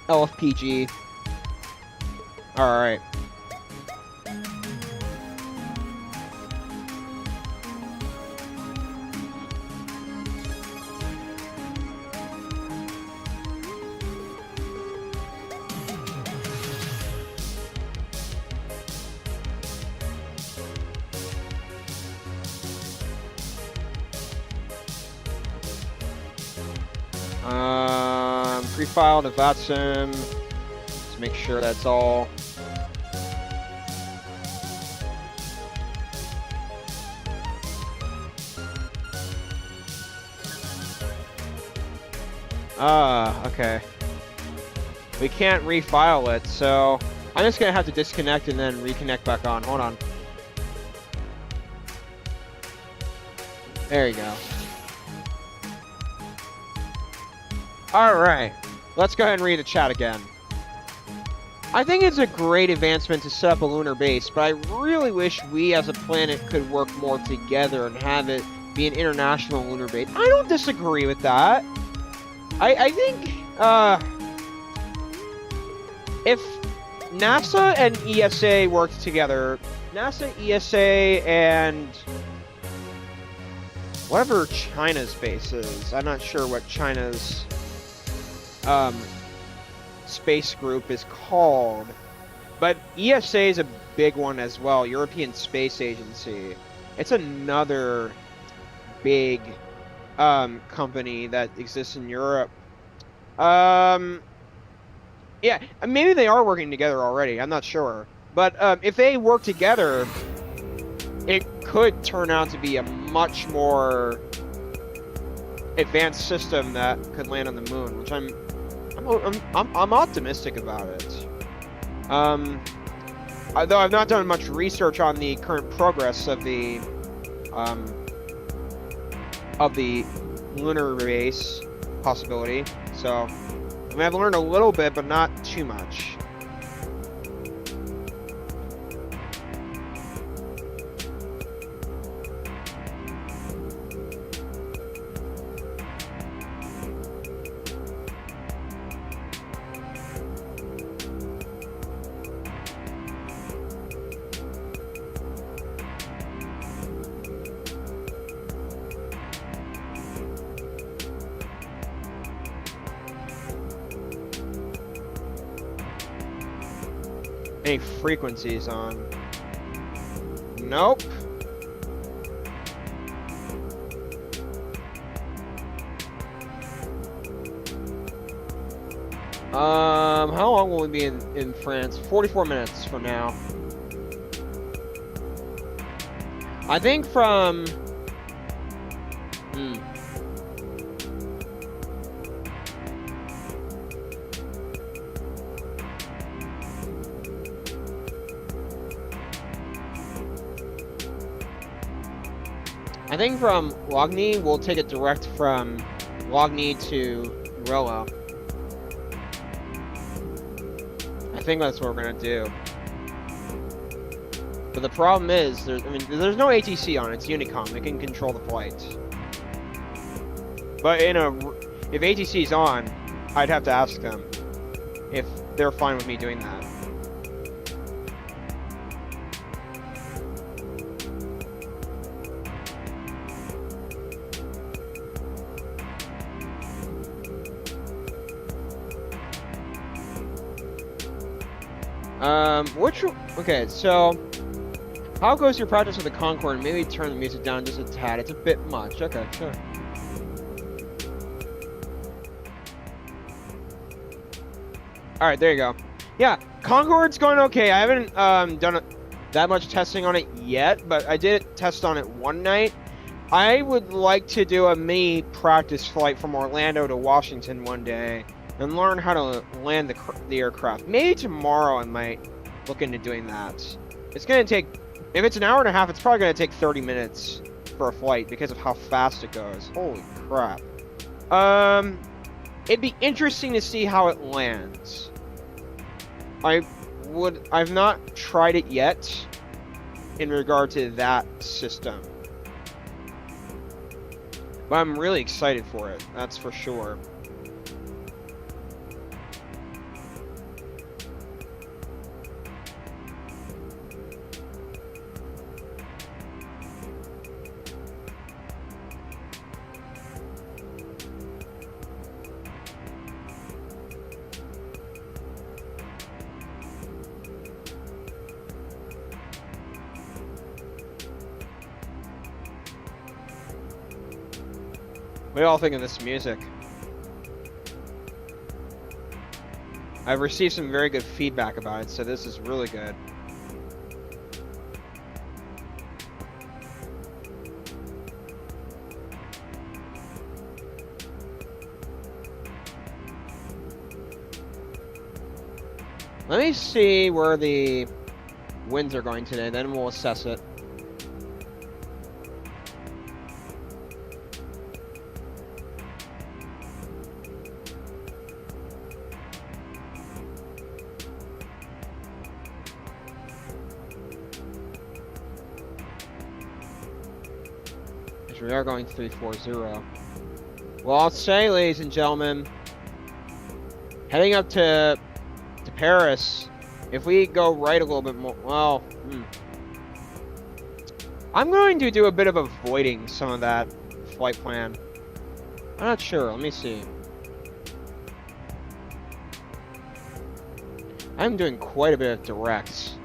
LFPG. All right. Pre-file to VATSIM. Let's make sure that's all. Okay. We can't refile it, so I'm just gonna have to disconnect and then reconnect back on. Hold on. There you go. All right. Let's go ahead and read the chat again. I think it's a great advancement to set up a lunar base, but I really wish we as a planet could work more together and have it be an international lunar base. I don't disagree with that. I think if NASA and ESA worked together, NASA, ESA, and whatever China's base is, I'm not sure what China's space group is called, but ESA is a big one as well. European Space Agency. It's another big company that exists in Europe. Yeah, maybe they are working together already. I'm not sure, but if they work together, it could turn out to be a much more advanced system that could land on the moon, which I'm optimistic about it. Though I've not done much research on the current progress of the lunar base possibility, so I mean, I've learned a little bit, but not too much. Any frequencies on? Nope. How long will we be in France? 44 minutes from now. I think from... I think from Logny, we'll take it direct from Logny to Rolo. I think that's what we're gonna do. But the problem is, there's no ATC on it. It's Unicom. It can control the flight. But if ATC's on, I'd have to ask them if they're fine with me doing that. Okay, so how goes your practice with the Concorde? Maybe turn the music down just a tad. It's a bit much. Okay, sure. All right, there you go. Yeah, Concorde's going okay. I haven't done that much testing on it yet, but I did test on it one night. I would like to do a mini practice flight from Orlando to Washington one day and learn how to land the aircraft. Maybe tomorrow I might look into doing that. It's going to take, if it's an hour and a half, it's probably going to take 30 minutes for a flight because of how fast it goes. Holy crap. It'd be interesting to see how it lands. I've not tried it yet in regard to that system. But I'm really excited for it, that's for sure. What do y'all think of this music? I've received some very good feedback about it, so this is really good. Let me see where the winds are going today, then we'll assess it. We are going 340. Well, I'll say, ladies and gentlemen, heading up to Paris, if we go right a little bit more, well, I'm going to do a bit of avoiding some of that flight plan. I'm not sure. Let me see. I'm doing quite a bit of directs.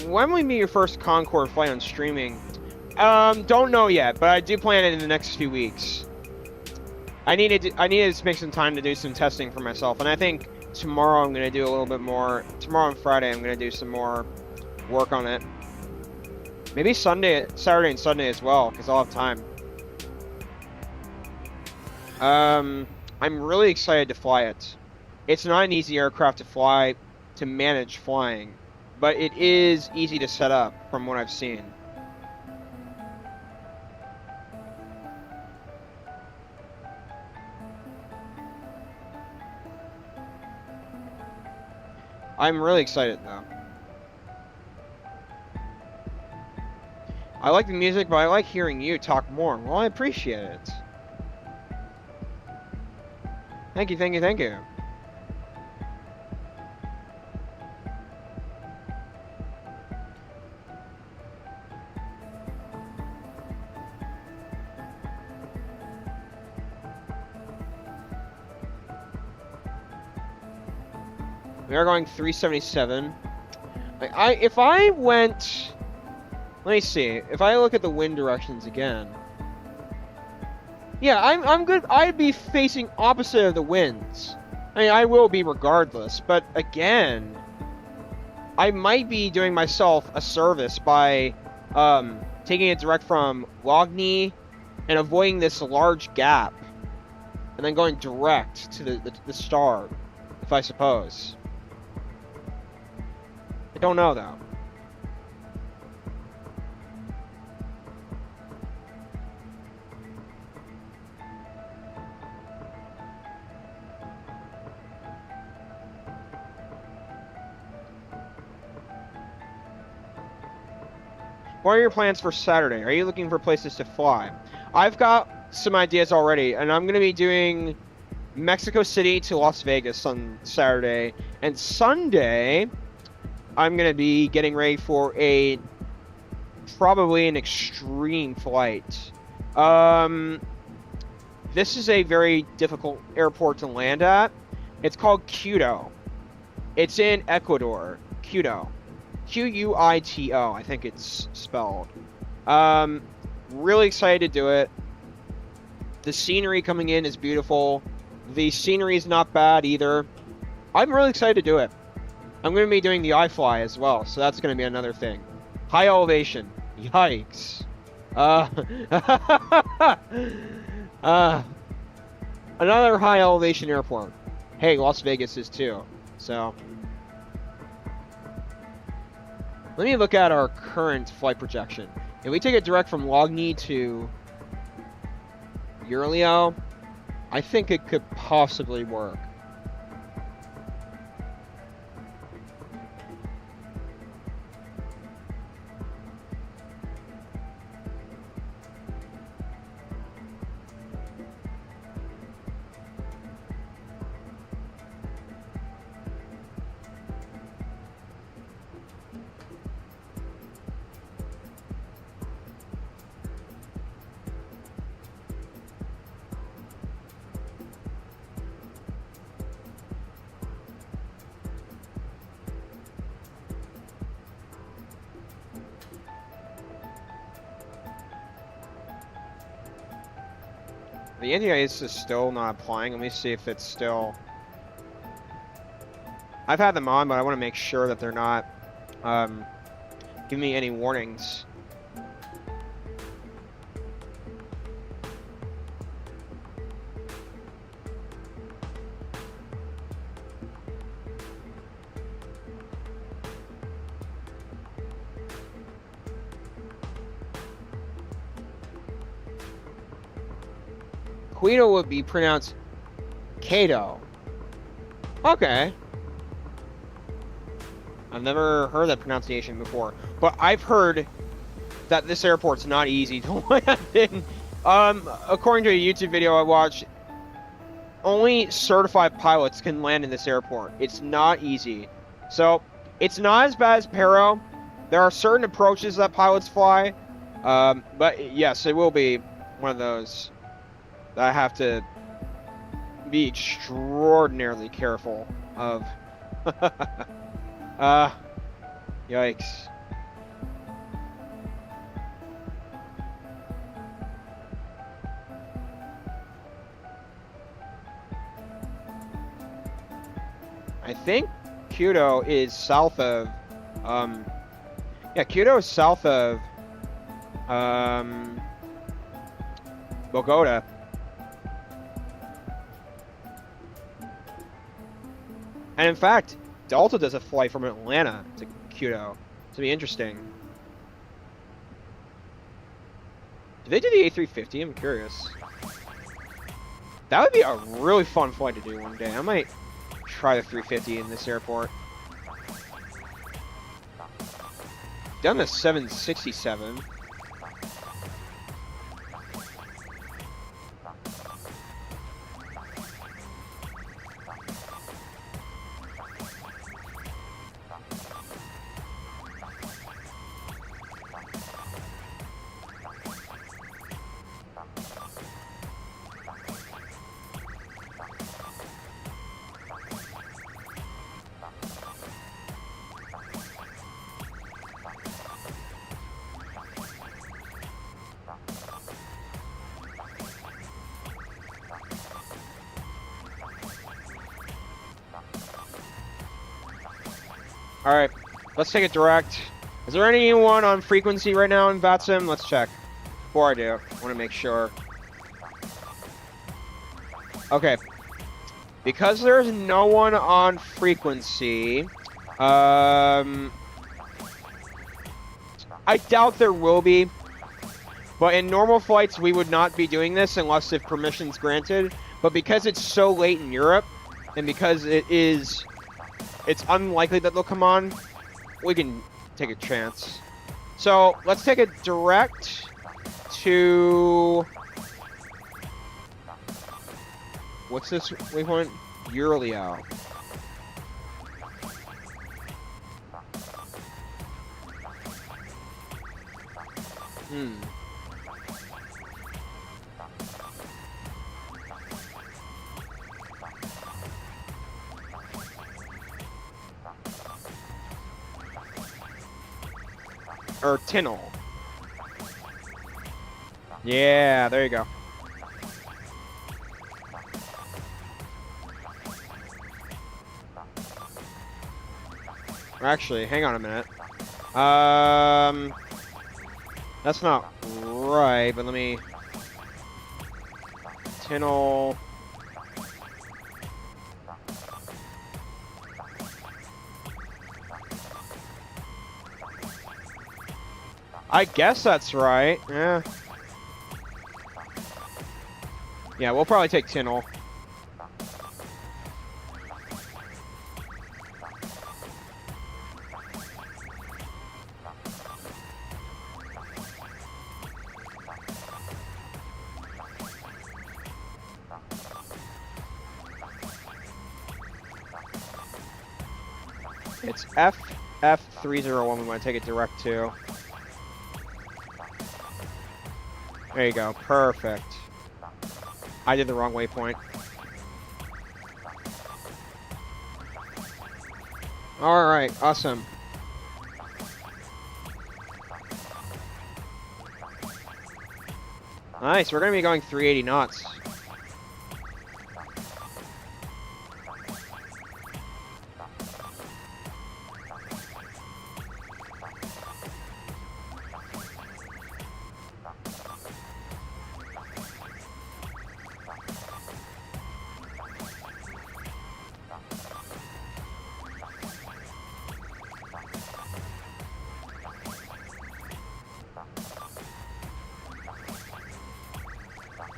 When will be your first Concorde flight on streaming? Don't know yet, but I do plan it in the next few weeks. I needed to make some time to do some testing for myself, and I think tomorrow I'm gonna do a little bit more. Tomorrow and Friday I'm gonna do some more work on it. Maybe Saturday and Sunday as well, because I'll have time. I'm really excited to fly it. It's not an easy aircraft to fly, to manage flying, but it is easy to set up from what I've seen. I'm really excited though. I like the music, but I like hearing you talk more. Well, I appreciate it. Thank you, thank you, thank you. We are going 377. If I went, let me see. If I look at the wind directions again, yeah, I'm good. I'd be facing opposite of the winds. I mean, I will be regardless. But again, I might be doing myself a service by taking it direct from Logny and avoiding this large gap, and then going direct to the star, if I suppose. I don't know though. What are your plans for Saturday? Are you looking for places to fly? I've got some ideas already, and I'm going to be doing Mexico City to Las Vegas on Saturday. And Sunday, I'm going to be getting ready for probably an extreme flight. this is a very difficult airport to land at. It's called Quito. It's in Ecuador. Quito. Quito, I think it's spelled. Really excited to do it. The scenery coming in is beautiful. The scenery is not bad either. I'm really excited to do it. I'm going to be doing the iFly as well, so that's going to be another thing. High elevation. Yikes. Another high elevation airport. Hey, Las Vegas is too. So, let me look at our current flight projection. If we take it direct from Logny to Urlio, I think it could possibly work. The NDIS is still not applying. Let me see if it's still... I've had them on, but I want to make sure that they're not giving me any warnings. Quito would be pronounced Cato. Okay. I've never heard that pronunciation before, but I've heard that this airport's not easy to land in. According to a YouTube video I watched, only certified pilots can land in this airport. It's not easy. So, it's not as bad as Pero. There are certain approaches that pilots fly, but yes, it will be one of those that I have to be extraordinarily careful of. Yikes. I think Quito is south of, yeah, Quito is south of, Bogota. And in fact, Delta does a flight from Atlanta to Quito. It's gonna be interesting. Do they do the A350? I'm curious. That would be a really fun flight to do one day. I might try the 350 in this airport. Done the 767. Alright, let's take it direct. Is there anyone on frequency right now in VATSIM? Let's check. Before I do, I want to make sure. Okay. Because there's no one on frequency, I doubt there will be. But in normal flights, we would not be doing this unless if permission's granted. But because it's so late in Europe, and because it's unlikely that they'll come on, we can take a chance. So let's take it direct to... What's this waypoint? Urlio. or Tinnel. Yeah, there you go. Actually, hang on a minute. That's not right, but let me... Tinnel... I guess that's right. Yeah. Yeah, we'll probably take Tinnel. It's FF301 we want to take it direct to. There you go. Perfect. I did the wrong waypoint. Alright, awesome. Nice, we're going to be going 380 knots.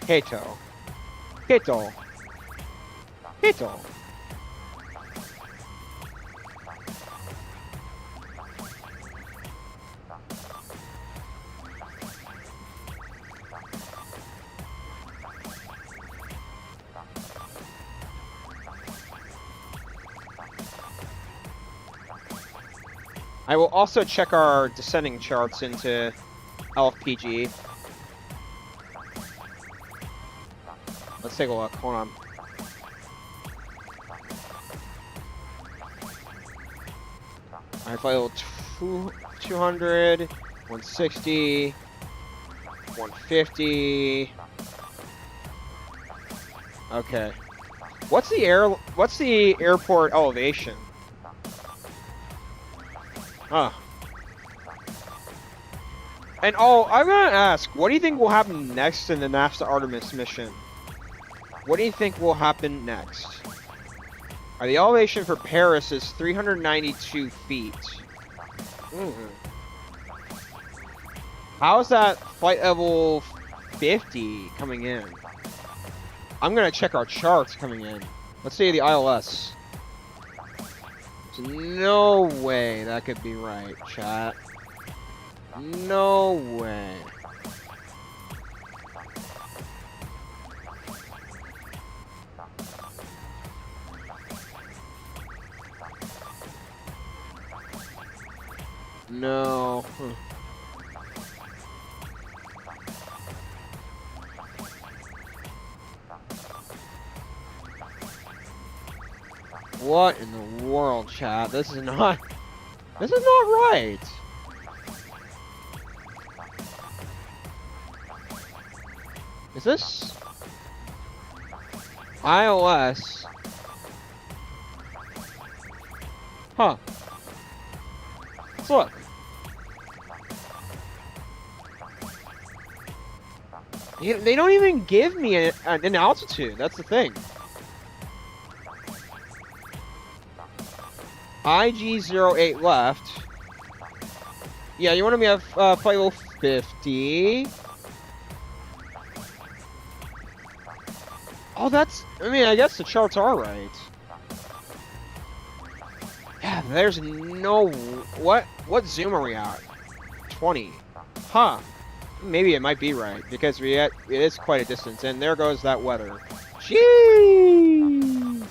Kato. Kato. Kato. I will also check our descending charts into LFPG. Let's take a look. Hold on. I fly level 200, 160, 150. Okay. What's the airport elevation? Huh. And I'm gonna ask, what do you think will happen next in the NASA Artemis mission? What do you think will happen next? The elevation for Paris is 392 feet. How is that flight level 50 coming in? I'm gonna check our charts coming in. Let's see the ILS. There's no way that could be right, chat. No way. No. What in the world, chat? This is not right. Is this ILS? Huh. Let's look. They don't even give me an altitude. That's the thing. IG08 left. Yeah, you want to be at flight level 50. Oh, I guess the charts are right. Yeah, there's no... What zoom are we at? 20. Huh. Maybe it might be right, because it is quite a distance, and there goes that weather. Jeez!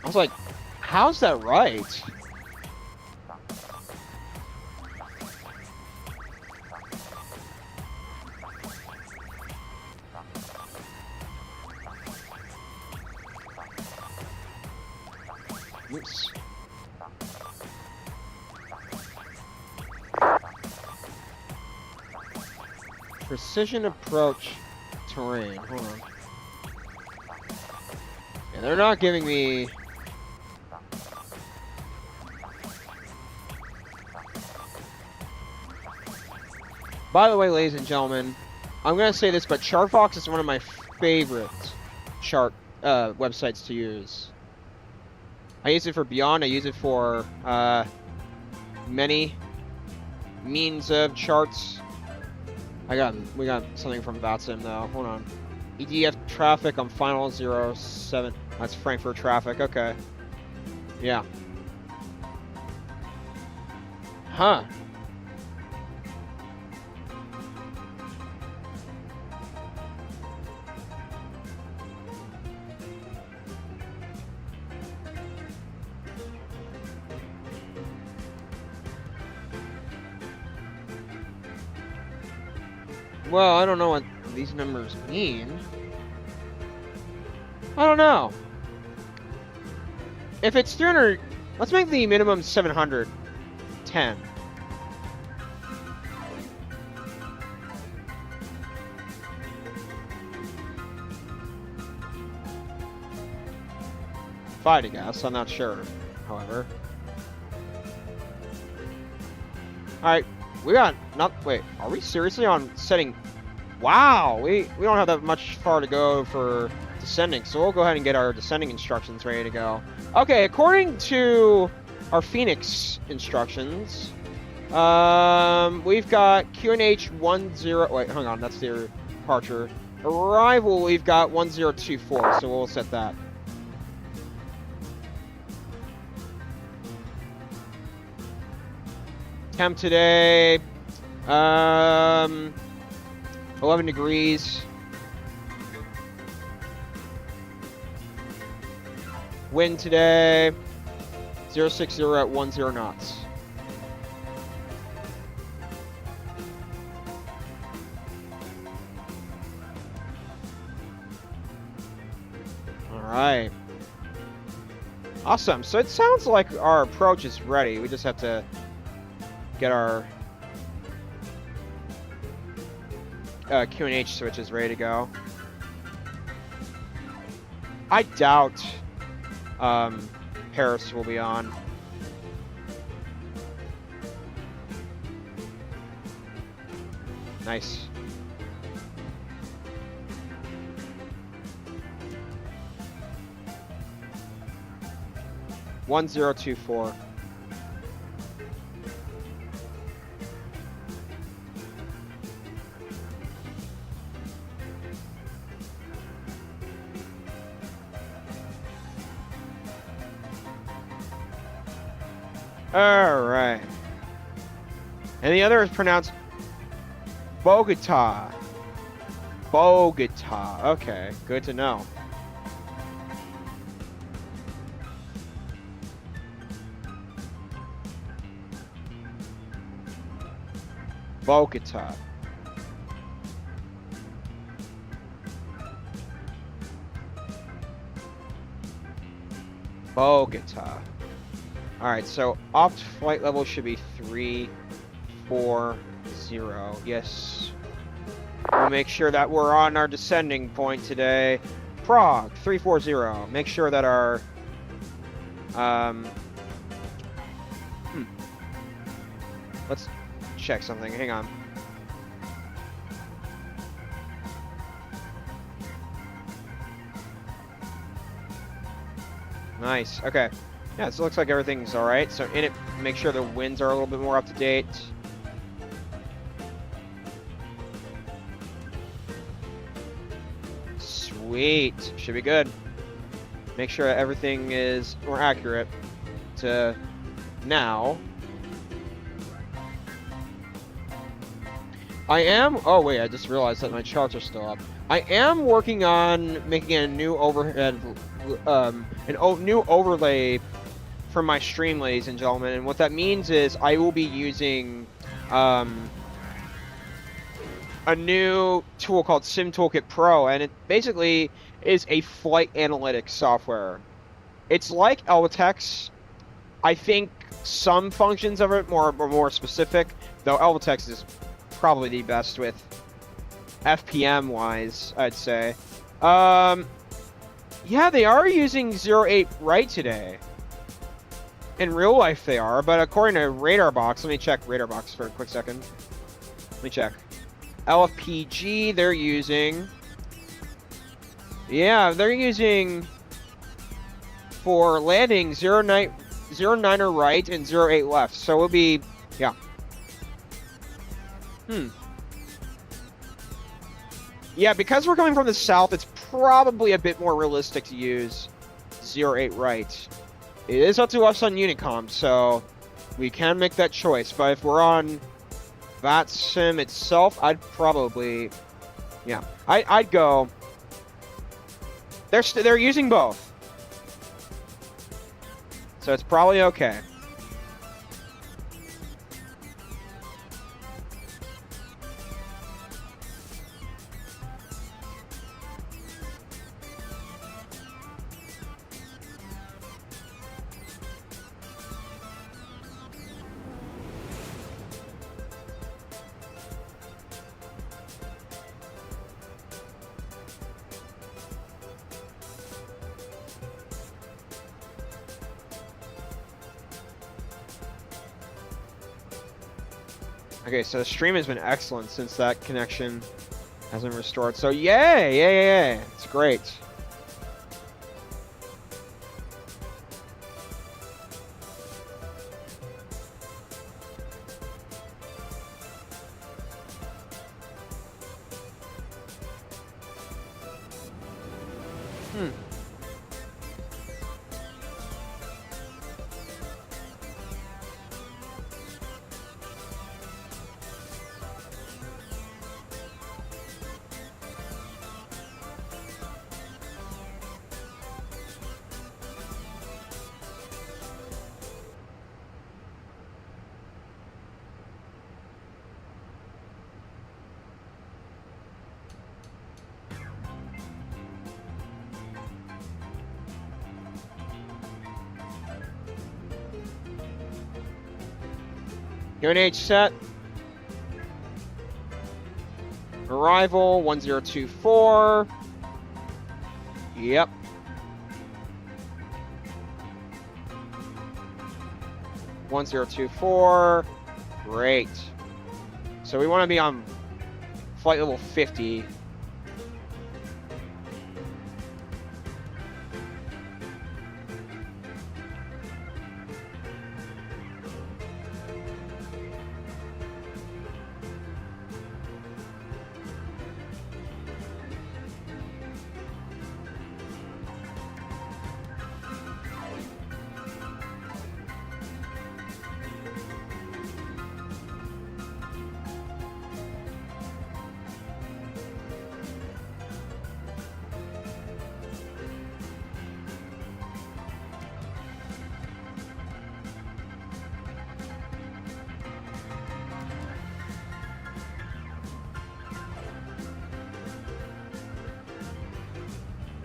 I was like, how's that right? Oops. Precision approach terrain. Hold on. Yeah, they're not giving me. By the way, ladies and gentlemen, I'm gonna say this, but ChartFox is one of my favorite chart websites to use. I use it for Beyond. I use it for many means of charts. We got something from VATSIM though. Hold on. EDF traffic on final 07. That's Frankfurt traffic. Okay. Yeah. Huh. Well, I don't know what these numbers mean. I don't know. If it's 300, let's make the minimum 710. If I had to guess, I'm not sure, however. Alright, we got wait, are we seriously on setting? Wow, we don't have that much far to go for descending, so we'll go ahead and get our descending instructions ready to go. Okay, according to our Fenix instructions, we've got QNH 10. Wait, hang on, that's the departure. Arrival, we've got 1024, so we'll set that. Temp today, 11 degrees. Wind today, 060 at 10 knots. All right. Awesome. So it sounds like our approach is ready. We just have to get our QNH switches ready to go. I doubt Paris will be on. Nice. One 1024. All right. And the other is pronounced Bogota. Bogota. Okay, good to know. Bogota. Bogota. All right, so opt flight level should be 340. Yes. We'll make sure that we're on our descending point today. Prague 340. Make sure that our let's check something. Hang on. Nice. Okay. Yeah, so it looks like everything's all right. So in it, make sure the winds are a little bit more up to date. Sweet. Should be good. Make sure everything is more accurate to now. I am... Oh, wait, I just realized that my charts are still up. I am working on making a new overhead... new overlay for my stream, ladies and gentlemen, and what that means is I will be using a new tool called Sim Toolkit Pro, and it basically is a flight analytics software. It's like Elvatex. I think some functions of it are more specific, though Elvatex is probably the best with FPM wise, I'd say. Yeah, they are using 08 right today. In real life they are, but according to Radar Box, let me check Radar Box for a quick second. Let me check. LFPG, they're using... Yeah, they're using... For landing, 09er right and 08 left. So it'll be... Yeah. Yeah, because we're coming from the south, it's probably a bit more realistic to use 08 right. It is up to us on Unicom, so we can make that choice. But if we're on VATSIM itself, I'd probably... Yeah, I'd go... They're using both. So it's probably okay. Okay, so the stream has been excellent since that connection has been restored. So yay! It's great. UNH set. Arrival 1024. Yep. (1024). Great. So we want to be on flight level 50.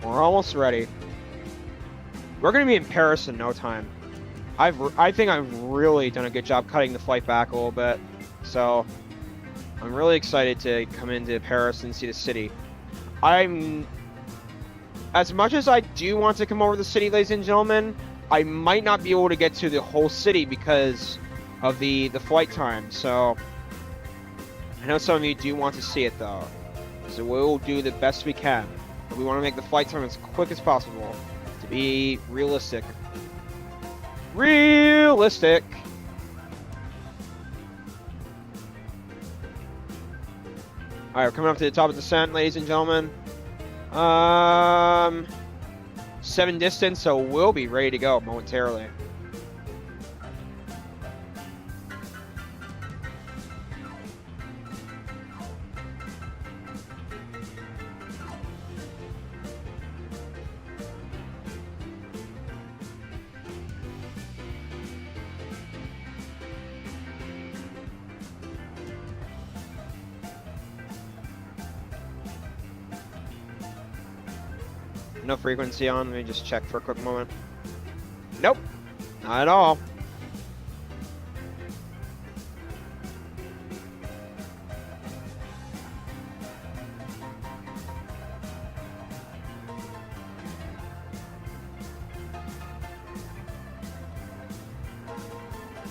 We're almost ready. We're going to be in Paris in no time. I think I've really done a good job cutting the flight back a little bit. So I'm really excited to come into Paris and see the city. As much as I do want to come over the city, ladies and gentlemen, I might not be able to get to the whole city because of the flight time. So I know some of you do want to see it though. So we'll do the best we can. We want to make the flight time as quick as possible to be realistic. Realistic! Alright, we're coming up to the top of the descent, ladies and gentlemen. 7 distance, so we'll be ready to go momentarily. No frequency on. Let me just check for a quick moment. Nope. Not at all.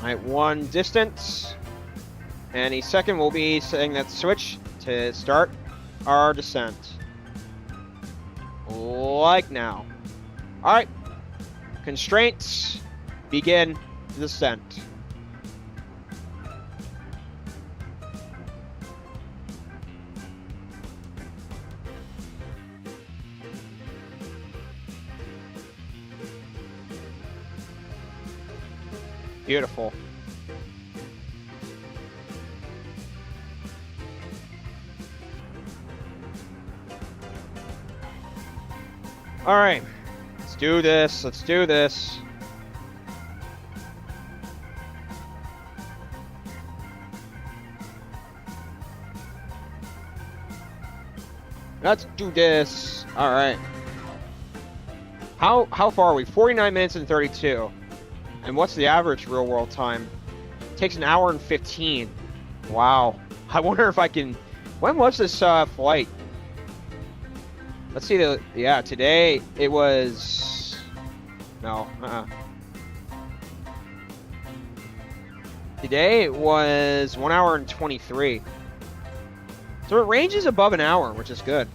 Alright, 1 distance. Any second, we'll be setting that switch to start our descent. Like now. Alright. Constraints. Begin descent. Beautiful. All right, let's do this. Let's do this. Let's do this. All right. How far are we? 49 minutes and 32. And what's the average real world time? It takes an hour and 15. Wow. I wonder if I can... When was this flight? Let's see the... Yeah, today it was... No. Today it was 1 hour and 23. So it ranges above an hour, which is good.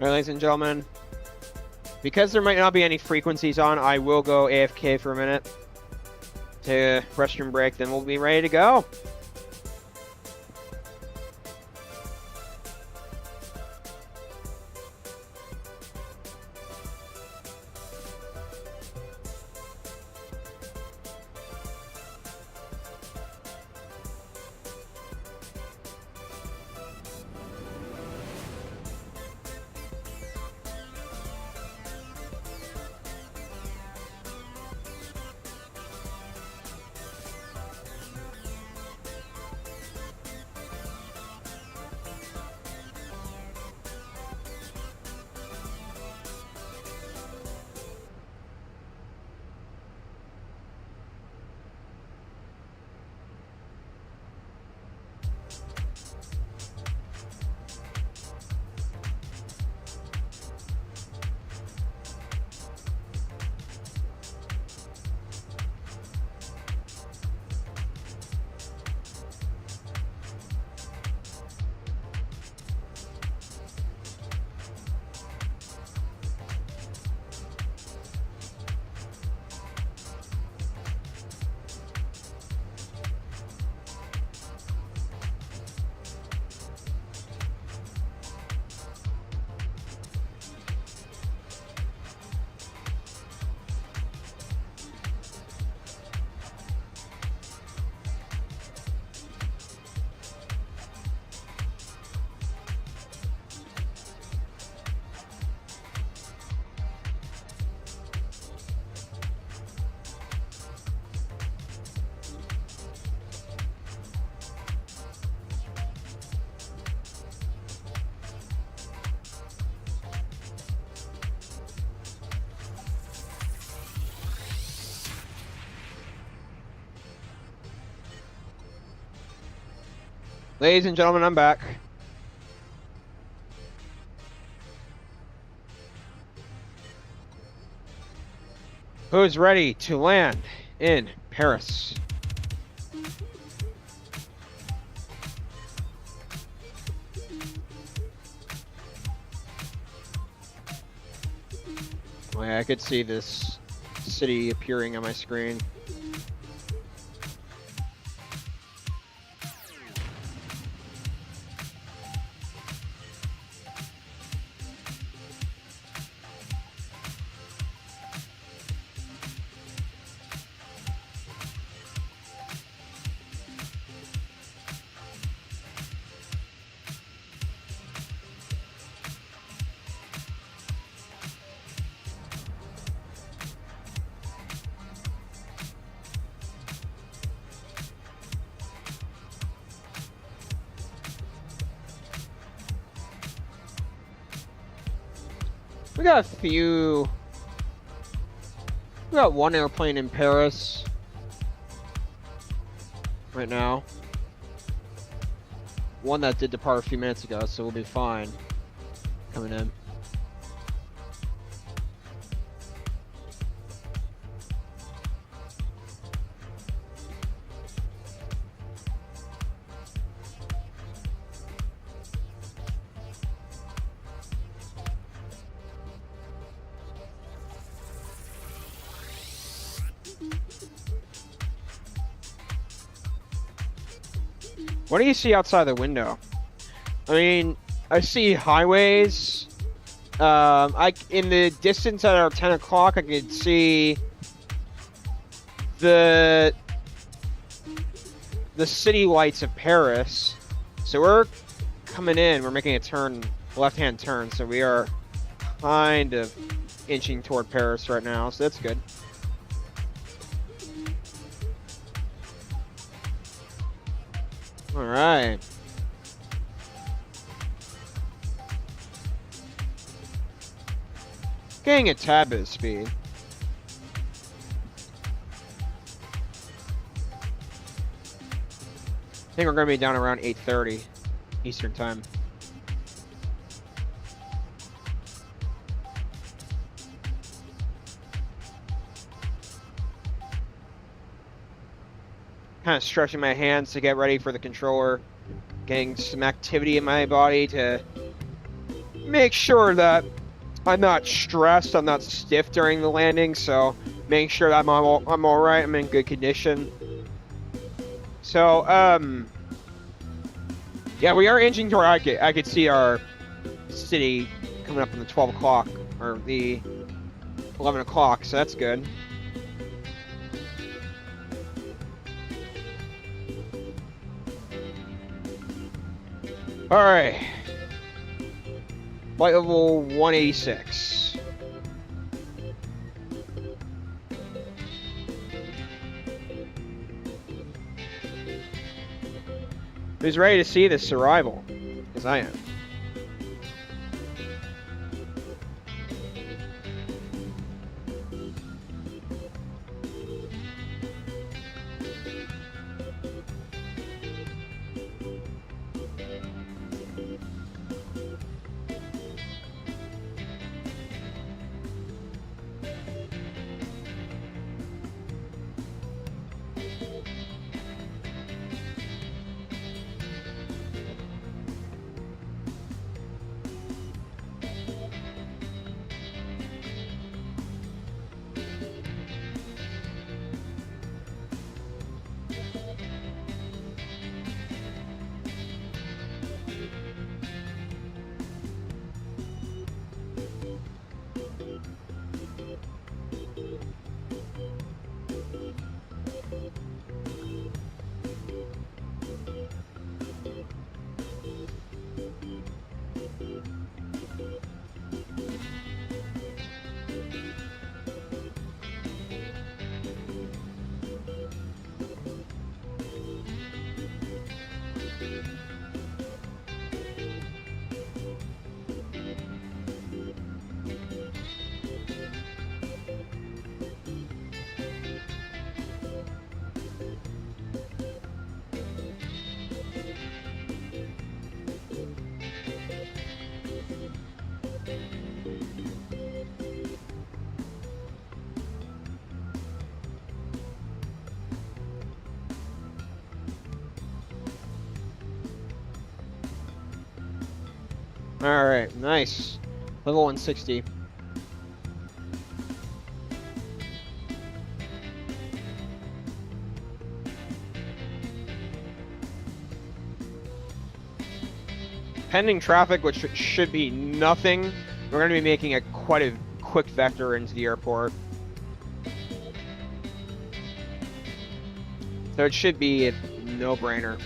All right, ladies and gentlemen, because there might not be any frequencies on, I will go AFK for a minute to restroom break, then we'll be ready to go. Ladies and gentlemen, I'm back. Who's ready to land in Paris? Oh, yeah, I could see this city appearing on my screen. We got a few. We got one airplane in Paris right now. One that did depart a few minutes ago, so we'll be fine coming in. What do you see outside the window? I mean, I see highways. In the distance at our 10 o'clock, I could see the city lights of Paris. So we're coming in. We're making a turn, left-hand turn. So we are kind of inching toward Paris right now. So that's good. All right. Getting a tad bit of speed. I think we're going to be down around 8:30 Eastern time. Kind of stretching my hands to get ready for the controller, getting some activity in my body to make sure that I'm not stressed, I'm not stiff during the landing, so making sure that I'm all right, I'm in good condition. So, yeah, we are inching toward, I could see our city coming up on the 12 o'clock, or the 11 o'clock, so that's good. All right, flight level 186. Who's ready to see this arrival? Because I am. All right, nice. Level 160. Pending traffic, which should be nothing. We're going to be making quite a quick vector into the airport. So it should be a no-brainer.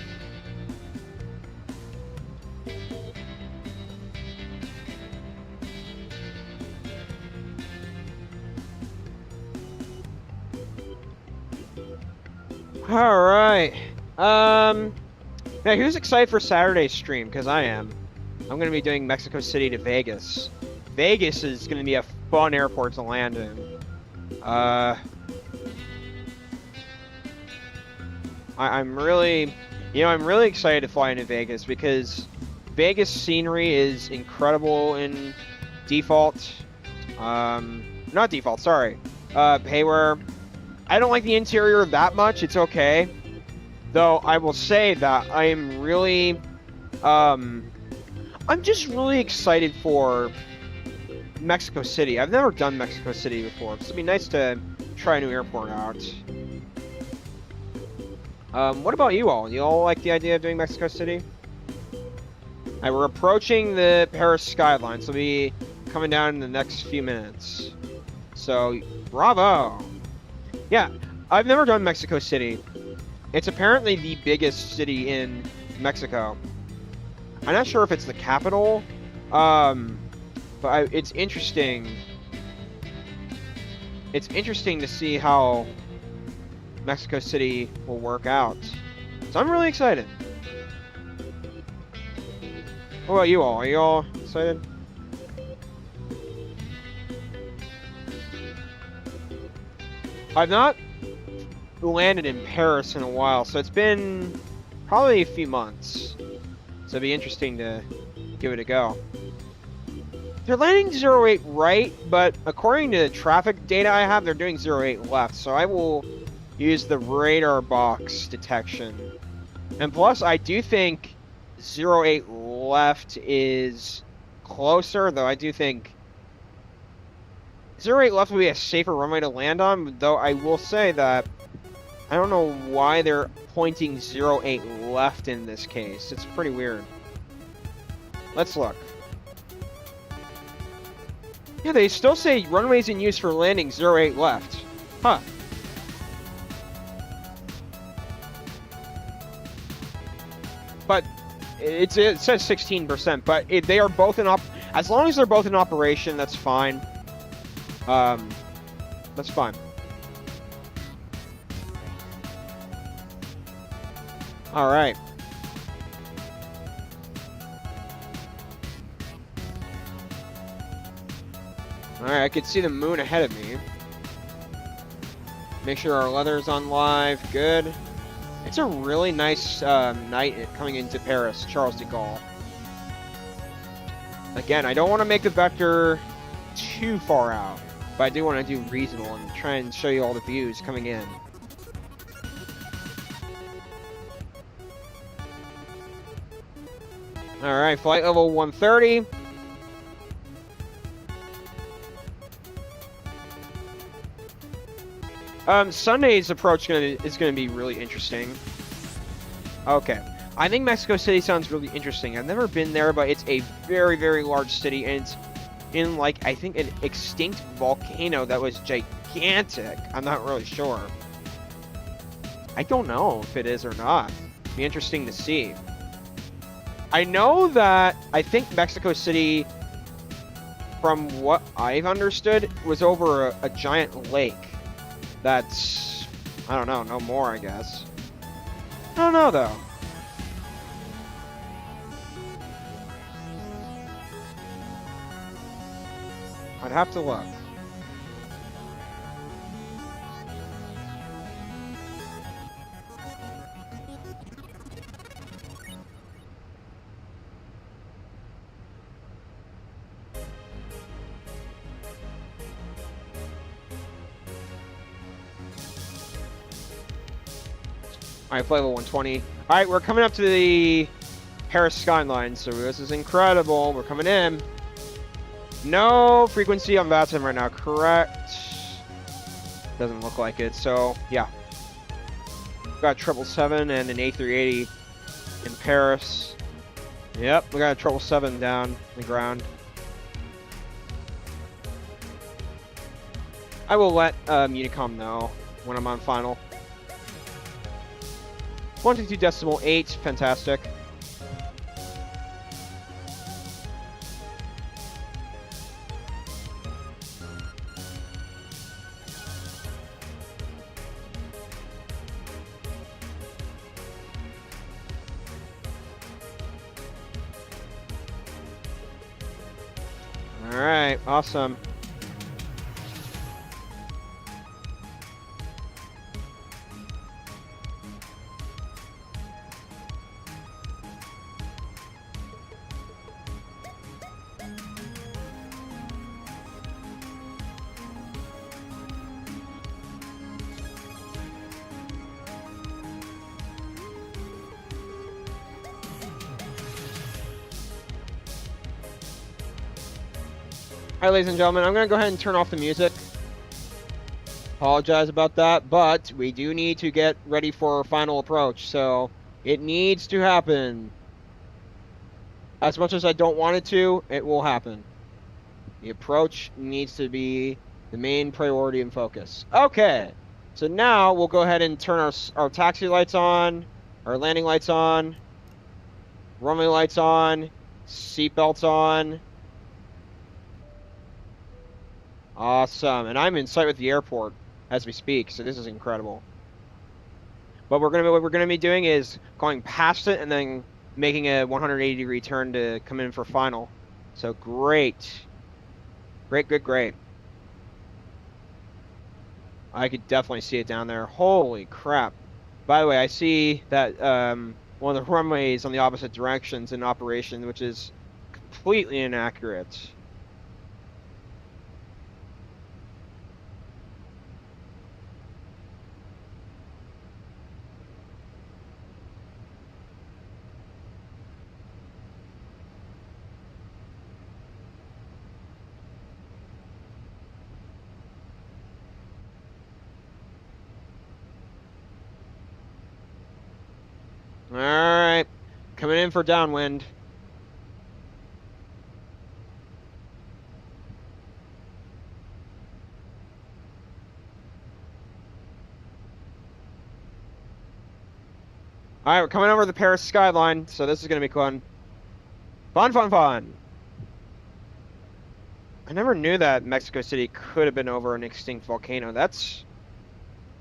All right. Now who's excited for Saturday's stream? Because I am. I'm going to be doing Mexico City to Vegas. Vegas is going to be a fun airport to land in. I'm really excited to fly into Vegas because Vegas scenery is incredible in default. Not default, sorry. Payware. I don't like the interior that much. It's okay. Though I will say that I am really, I'm just really excited for Mexico City. I've never done Mexico City before, so it'd be nice to try a new airport out. What about you all? You all like the idea of doing Mexico City? Alright, we're approaching the Paris skyline, so we'll be coming down in the next few minutes. So, bravo! Yeah, I've never done Mexico City. It's apparently the biggest city in Mexico. I'm not sure if it's the capital, but it's interesting. It's interesting to see how Mexico City will work out. So I'm really excited. What about you all? Are you all excited? I've not landed in Paris in a while, so it's been probably a few months. So it'd be interesting to give it a go. They're landing 08 right, but according to the traffic data I have, they're doing 08 left. So I will use the radar box detection. And plus, I do think 08 left is closer, though I do think 08 left would be a safer runway to land on, though I will say that I don't know why they're pointing 08 left in this case. It's pretty weird. Let's look. Yeah, they still say runways in use for landing 08 left. Huh. But it says 16%, but they are both in as long as they're both in operation, that's fine. That's fine. All right. All right, I can see the moon ahead of me. Make sure our leather's on live. Good. It's a really nice night coming into Paris, Charles de Gaulle. Again, I don't want to make the vector too far out, but I do want to do reasonable and try and show you all the views coming in. All right, flight level 130. Sunday's approach is gonna be really interesting. Okay, I think Mexico City sounds really interesting. I've never been there, but it's a very, very large city, and it's in, like, I think an extinct volcano that was gigantic. I'm not really sure. I don't know if it is or not. Be interesting to see. I know that I think Mexico City, from what I've understood, was over a giant lake. That's, I don't know, no more, I guess. I don't know, though. I'd have to look. Alright, flight level 120. Alright, we're coming up to the Paris skyline. So this is incredible. We're coming in. No frequency on VATSIM right now, correct? Doesn't look like it. So yeah, got 777 and an A380 in Paris. Yep, we got a 777 down the ground. I will let Unicom know when I'm on final. 152.8, fantastic. All right, awesome. All right, ladies and gentlemen, I'm going to go ahead and turn off the music. Apologize about that, but we do need to get ready for our final approach, so it needs to happen. As much as I don't want it to, it will happen. The approach needs to be the main priority and focus. Okay, so now we'll go ahead and turn our taxi lights on, our landing lights on, runway lights on, seatbelts on. Awesome, and I'm in sight with the airport as we speak, so this is incredible. What we're gonna be doing is going past it and then making a 180-degree turn to come in for final. So great, great. I could definitely see it down there. Holy crap! By the way, I see that one of the runways on the opposite directions in operation, which is completely inaccurate. All right, coming in for downwind. All right, we're coming over the Paris skyline, so this is gonna be fun. Fun. I never knew that Mexico City could have been over an extinct volcano. That's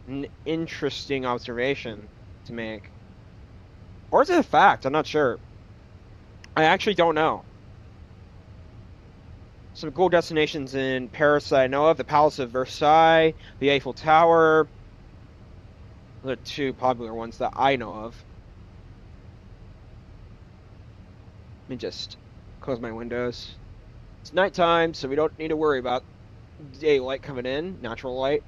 an interesting observation to make. Or is it a fact? I'm not sure. I actually don't know. Some cool destinations in Paris that I know of: the Palace of Versailles, the Eiffel Tower. Those are two popular ones that I know of. Let me just close my windows. It's nighttime, so we don't need to worry about daylight coming in, natural light.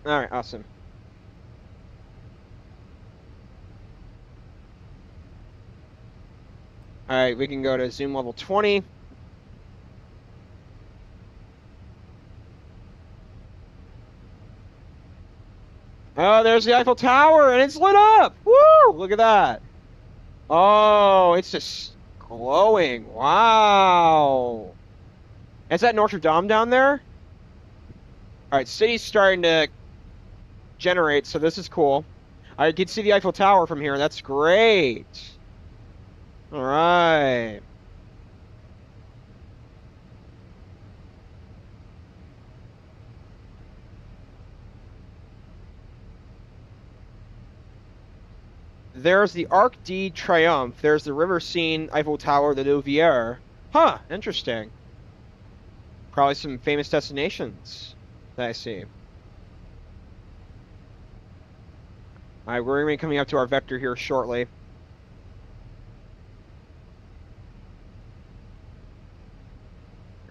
All right, awesome. All right, we can go to zoom level 20. Oh, there's the Eiffel Tower, and it's lit up! Woo! Look at that. Oh, it's just glowing. Wow. Is that Notre Dame down there? All right, city's starting to generate, so this is cool. I can see the Eiffel Tower from here. That's great. All right. There's the Arc de Triomphe. There's the River Seine, Eiffel Tower, the Louvière. Huh, interesting. Probably some famous destinations that I see. All right, we're going to be coming up to our vector here shortly.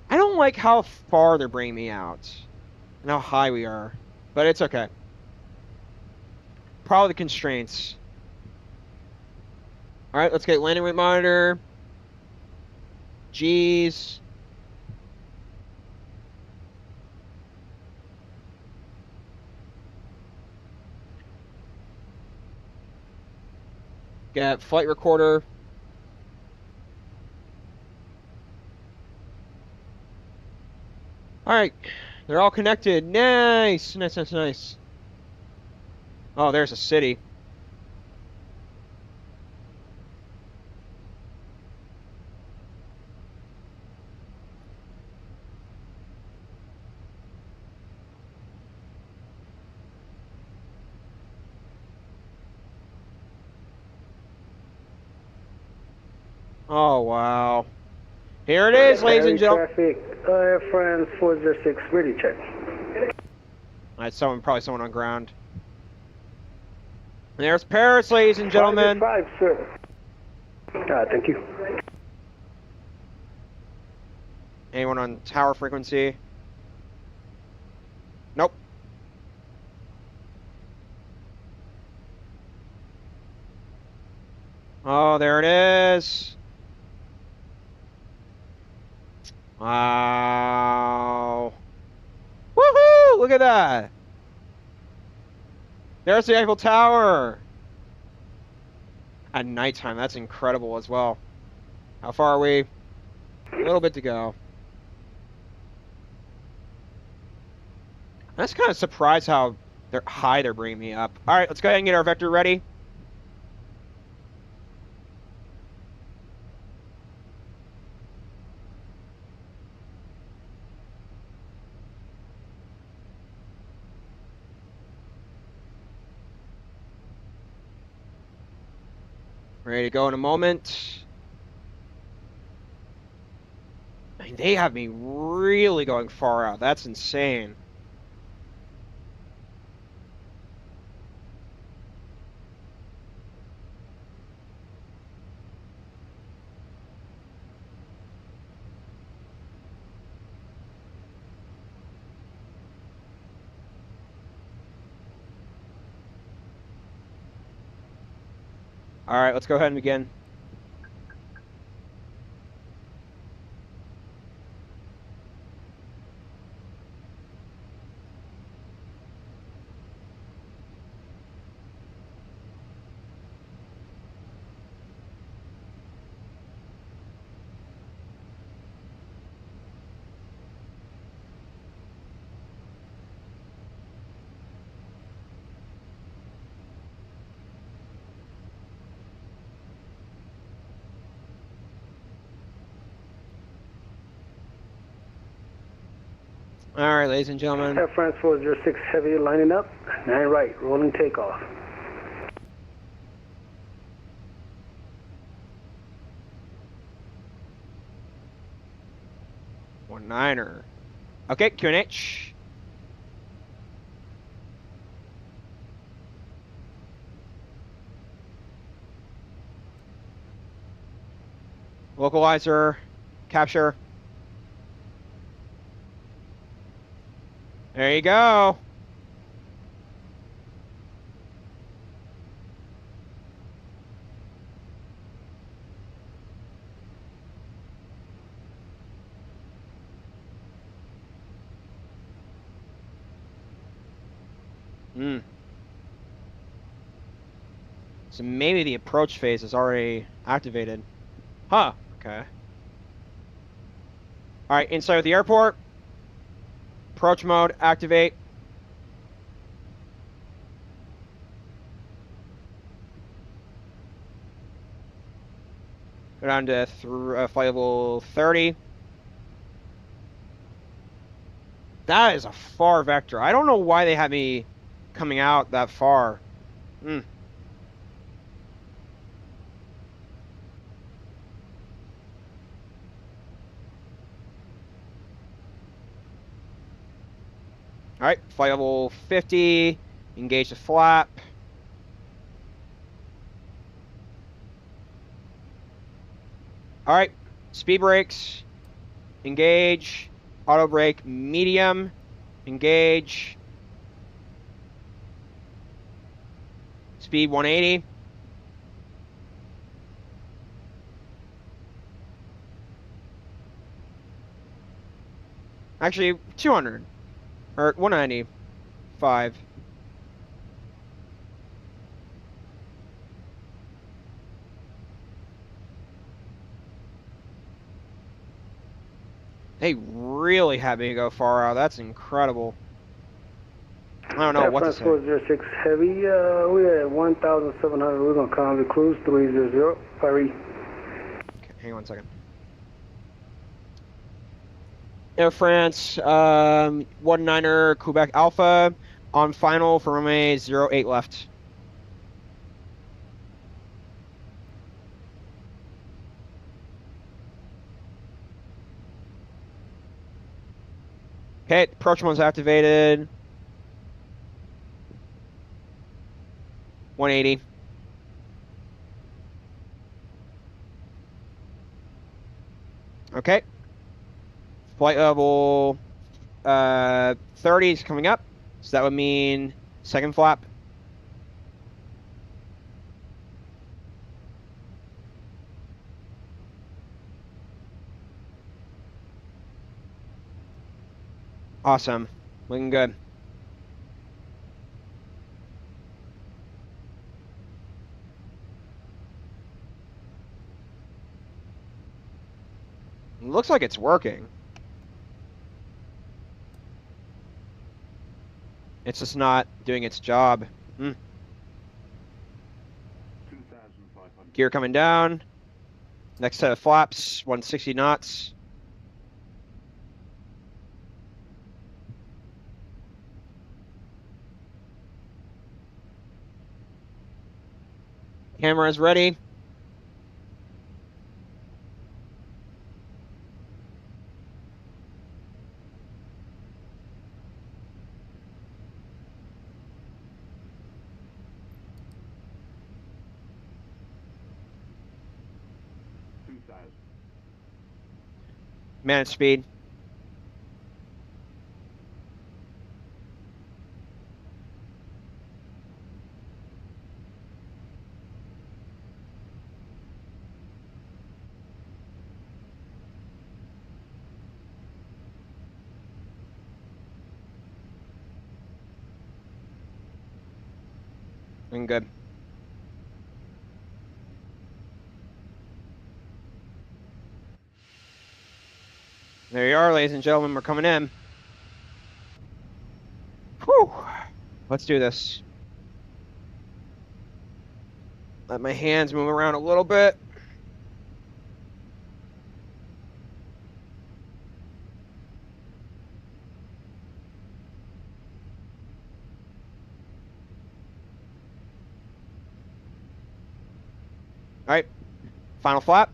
I don't like how far they're bringing me out and how high we are, but it's okay. Probably the constraints. All right, let's get landing weight monitor. G's. Get flight recorder. All right, they're all connected. Nice, nice, nice, nice. Oh, there's a city. Oh, wow. Here it is, ladies and gentlemen. Traffic, Air France 406, ready check. All right, probably someone on ground. And there's Paris, ladies and gentlemen. 5, sir. Thank you. Anyone on tower frequency? Nope. Oh, there it is. Wow. Woohoo! Look at that. There's the Eiffel Tower. At nighttime, that's incredible as well. How far are we? A little bit to go. I'm just kind of surprised how high they're bringing me up. All right, let's go ahead and get our vector ready. Ready to go in a moment. I mean, they have me really going far out. That's insane. All right, let's go ahead and begin. All right, ladies and gentlemen. Air France 406, heavy lining up. 9 right, rolling takeoff. One niner. Okay, QNH. Localizer. Capture. There you go. So maybe the approach phase is already activated. Huh, okay. All right, inside of the airport. Approach mode, activate. Go down to flight level 30. That is a far vector. I don't know why they had me coming out that far. All right, flight level 50, engage the flap. All right, speed brakes, engage, auto brake, medium, engage. Speed 180. Actually, 200 or 195. They really had me go far out. That's incredible. I don't know Air what to France say. 406 Heavy, we're at 1,700. We're going to climb the cruise 300. Paris. Okay, hang on 1 second. Air France, 19er Quebec Alpha on final for runway 08 left. Okay, approach one's activated. 180. Okay. Flight level 30 is coming up. So that would mean second flap. Awesome. Looking good. Looks like it's working. It's just not doing its job. Gear coming down. Next set of flaps, 160 knots. Camera is ready. Manage speed. Looking good. There you are, ladies and gentlemen. We're coming in. Whew. Let's do this. Let my hands move around a little bit. All right. Final flap.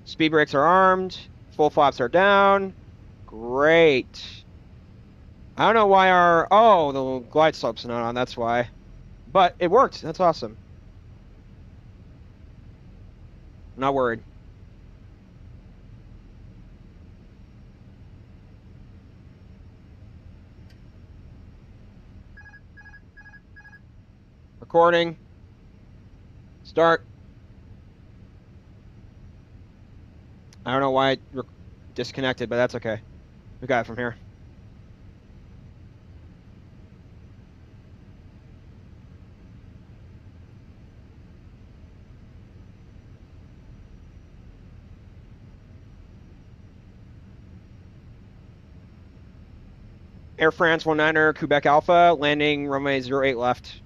Speed brakes are armed. Full flaps are down. Great. I don't know why the glide slope's not on, that's why. But it worked. That's awesome. Not worried. Recording. Start. I don't know why it disconnected, but that's okay. We got it from here. Air France 19er Quebec Alpha, landing runway 08 left.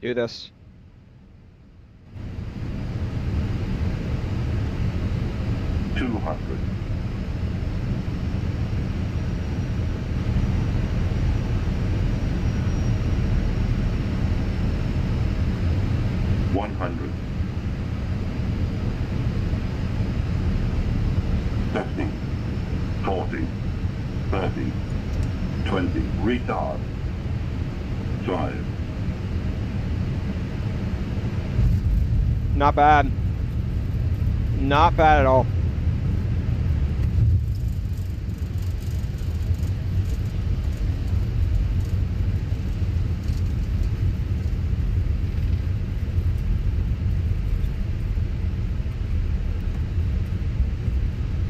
Do this. 50, 40, 30, 20, retard, 5. Not bad. Not bad at all.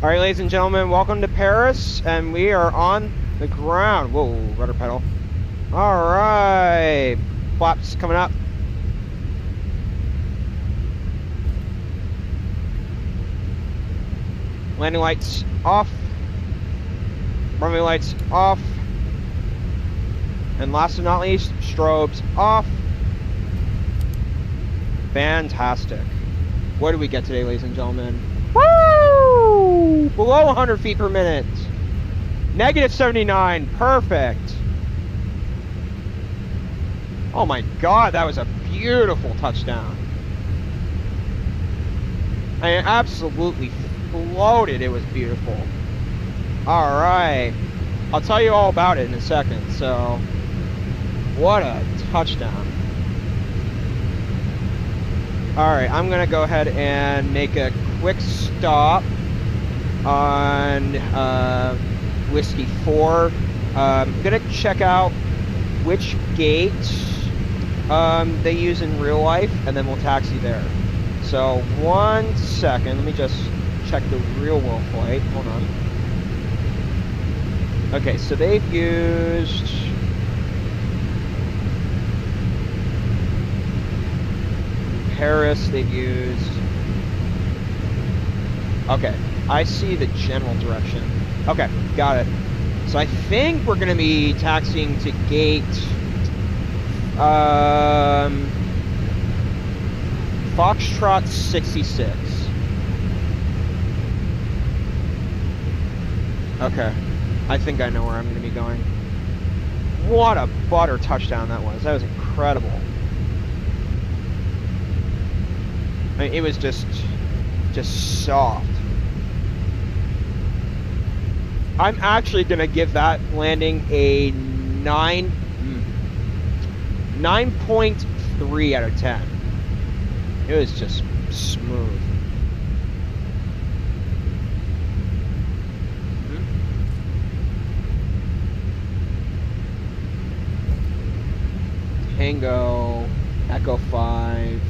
All right, ladies and gentlemen, welcome to Paris, and we are on the ground. Whoa, rudder pedal. All right, flaps coming up. Landing lights off. Runway lights off. And last but not least, strobes off. Fantastic. What did we get today, ladies and gentlemen? Woo! Below 100 feet per minute. Negative 79. Perfect. Oh my God, that was a beautiful touchdown. I absolutely floated. It was beautiful. All right. I'll tell you all about it in a second. So, what a touchdown. All right, I'm going to go ahead and make a quick stop on Whiskey 4. I'm going to check out which gate they use in real life, and then we'll taxi there. So, 1 second. Let me just check the real world flight. Hold on. Okay, so they've used... Paris, they've used... Okay, I see the general direction. Okay, got it. So I think we're going to be taxiing to gate... Foxtrot 66. Okay, I think I know where I'm going to be going. What a butter touchdown that was. That was incredible. I mean, it was just soft. I'm actually going to give that landing a 9.3 out of 10. It was just smooth. Tango, Echo 5.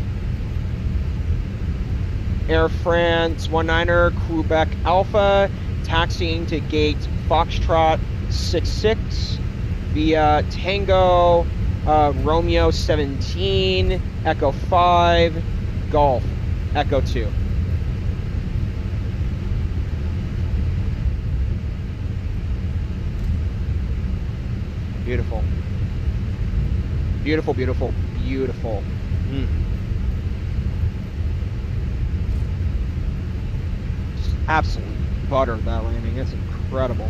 Air France 19er, Quebec Alpha, taxiing to gate Foxtrot 66 via Tango, Romeo 17, Echo 5, Golf, Echo 2. Beautiful. Beautiful, beautiful, beautiful. Just absolutely buttered that landing. That's incredible.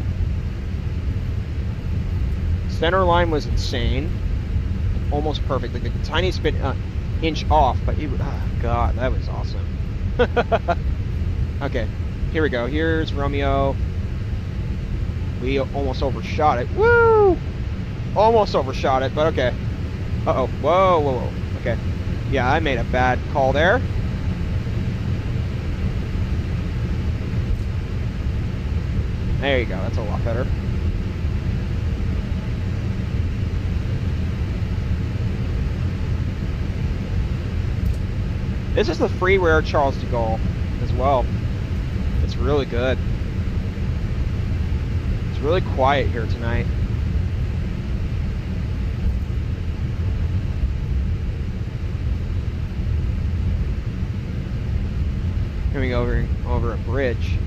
Center line was insane. Almost perfect. Like the tiniest bit inch off, but it, oh God, that was awesome. Okay, here we go. Here's Romeo. We almost overshot it. Woo! Almost overshot it, but okay. Uh-oh. Whoa, whoa, whoa. Okay. Yeah, I made a bad call there. There you go. That's a lot better. This is the freeware Charles de Gaulle as well. It's really good. It's really quiet here tonight. Coming over a bridge.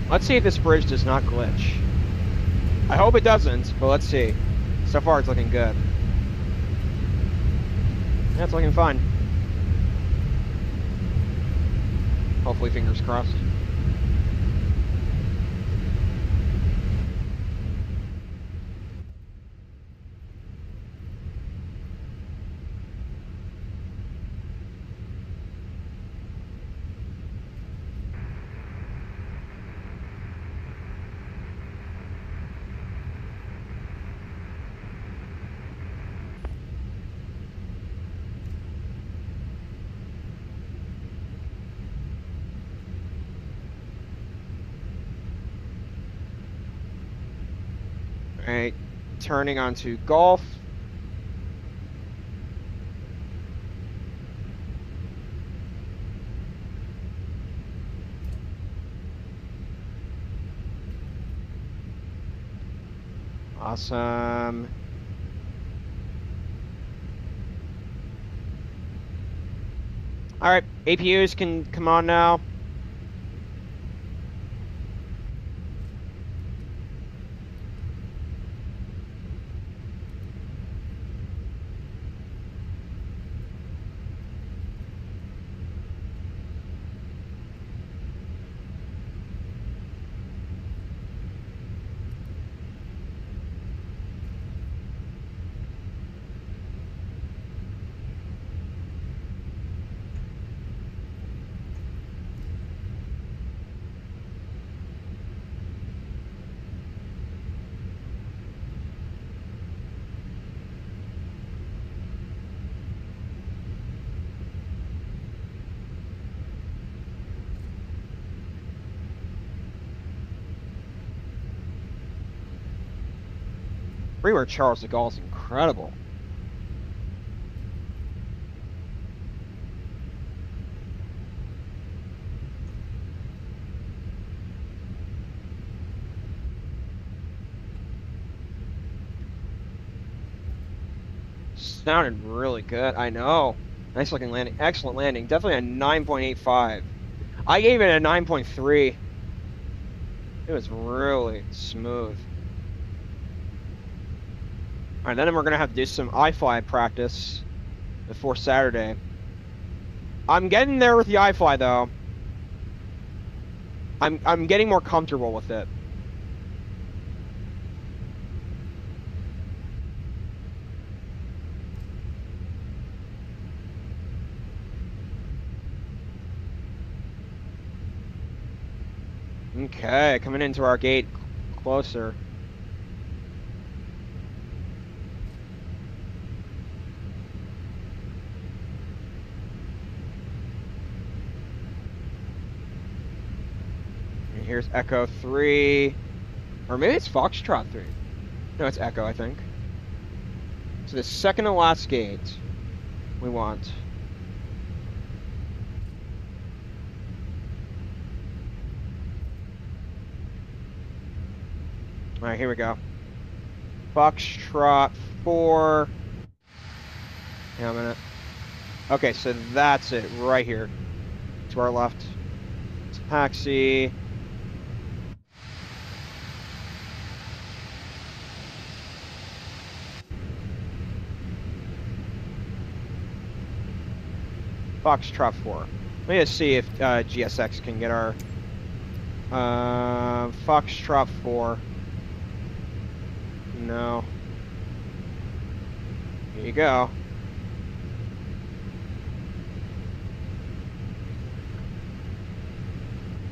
Let's see if this bridge does not glitch. I hope it doesn't, but let's see. So far, it's looking good. Yeah, it's looking fine. Hopefully, fingers crossed. All right, turning onto golf. Awesome. All right, APUs can come on now. Freeware Charles de Gaulle is incredible. Sounded really good. I know. Nice looking landing. Excellent landing. Definitely a 9.85. I gave it a 9.3. It was really smooth. All right, then we're gonna have to do some iFly practice before Saturday. I'm getting there with the iFly though. I'm getting more comfortable with it. Okay, coming into our gate closer. And here's Echo 3. Or maybe it's Foxtrot 3. No, it's Echo, I think. So the second to last gate we want. All right, here we go. Foxtrot 4. Hang on a minute. Okay, so that's it right here. To our left. Taxi. Foxtrot 4. Let me just see if GSX can get our Foxtrot 4. No. Here you go.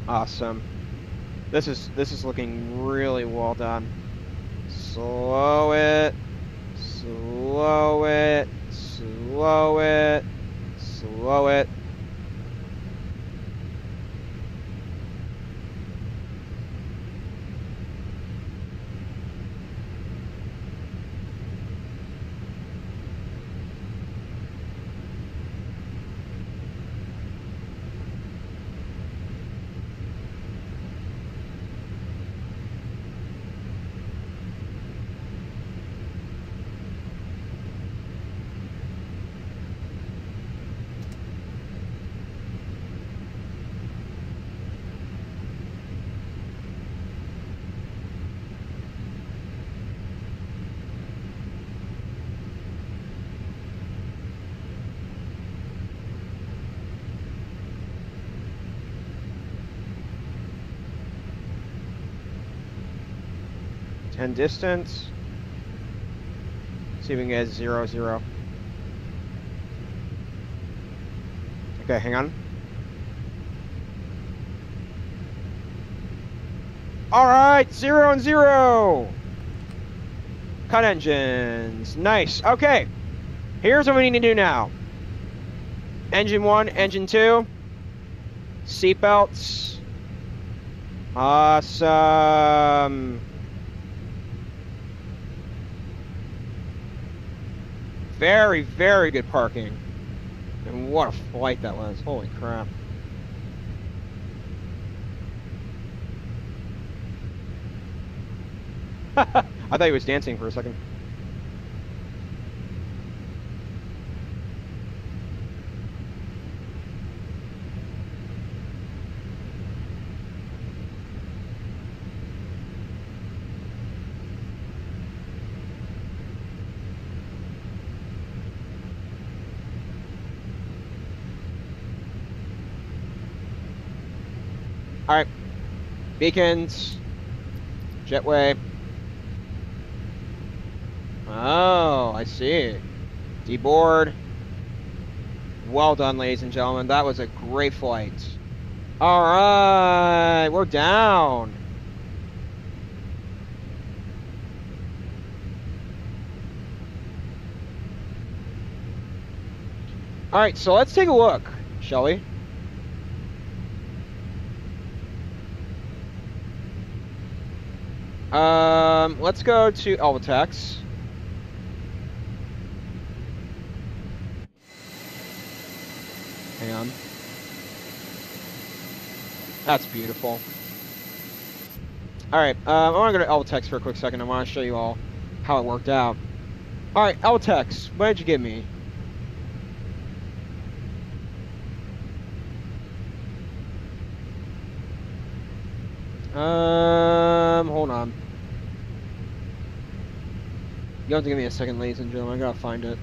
Awesome. This is looking really well done. Slow it. Slow it. Slow it. Slow it. 10 distance. See if we can get 0, 0. Okay, hang on. All right, 0 and 0. Cut engines. Nice. Okay. Here's what we need to do now. Engine 1, engine 2. Seatbelts. Awesome. Very, very good parking. And what a flight that was. Holy crap. I thought he was dancing for a second. All right, beacons, jetway. Oh, I see. Deboard. Well done, ladies and gentlemen. That was a great flight. All right, we're down. All right, so let's take a look, shall we? Let's go to Elvatex. Hang on. That's beautiful. All right, I want to go to Elvatex for a quick second. I want to show you all how it worked out. All right, Elvatex, what did you give me? Hold on. You have to give me a second, ladies and gentlemen. I gotta find it.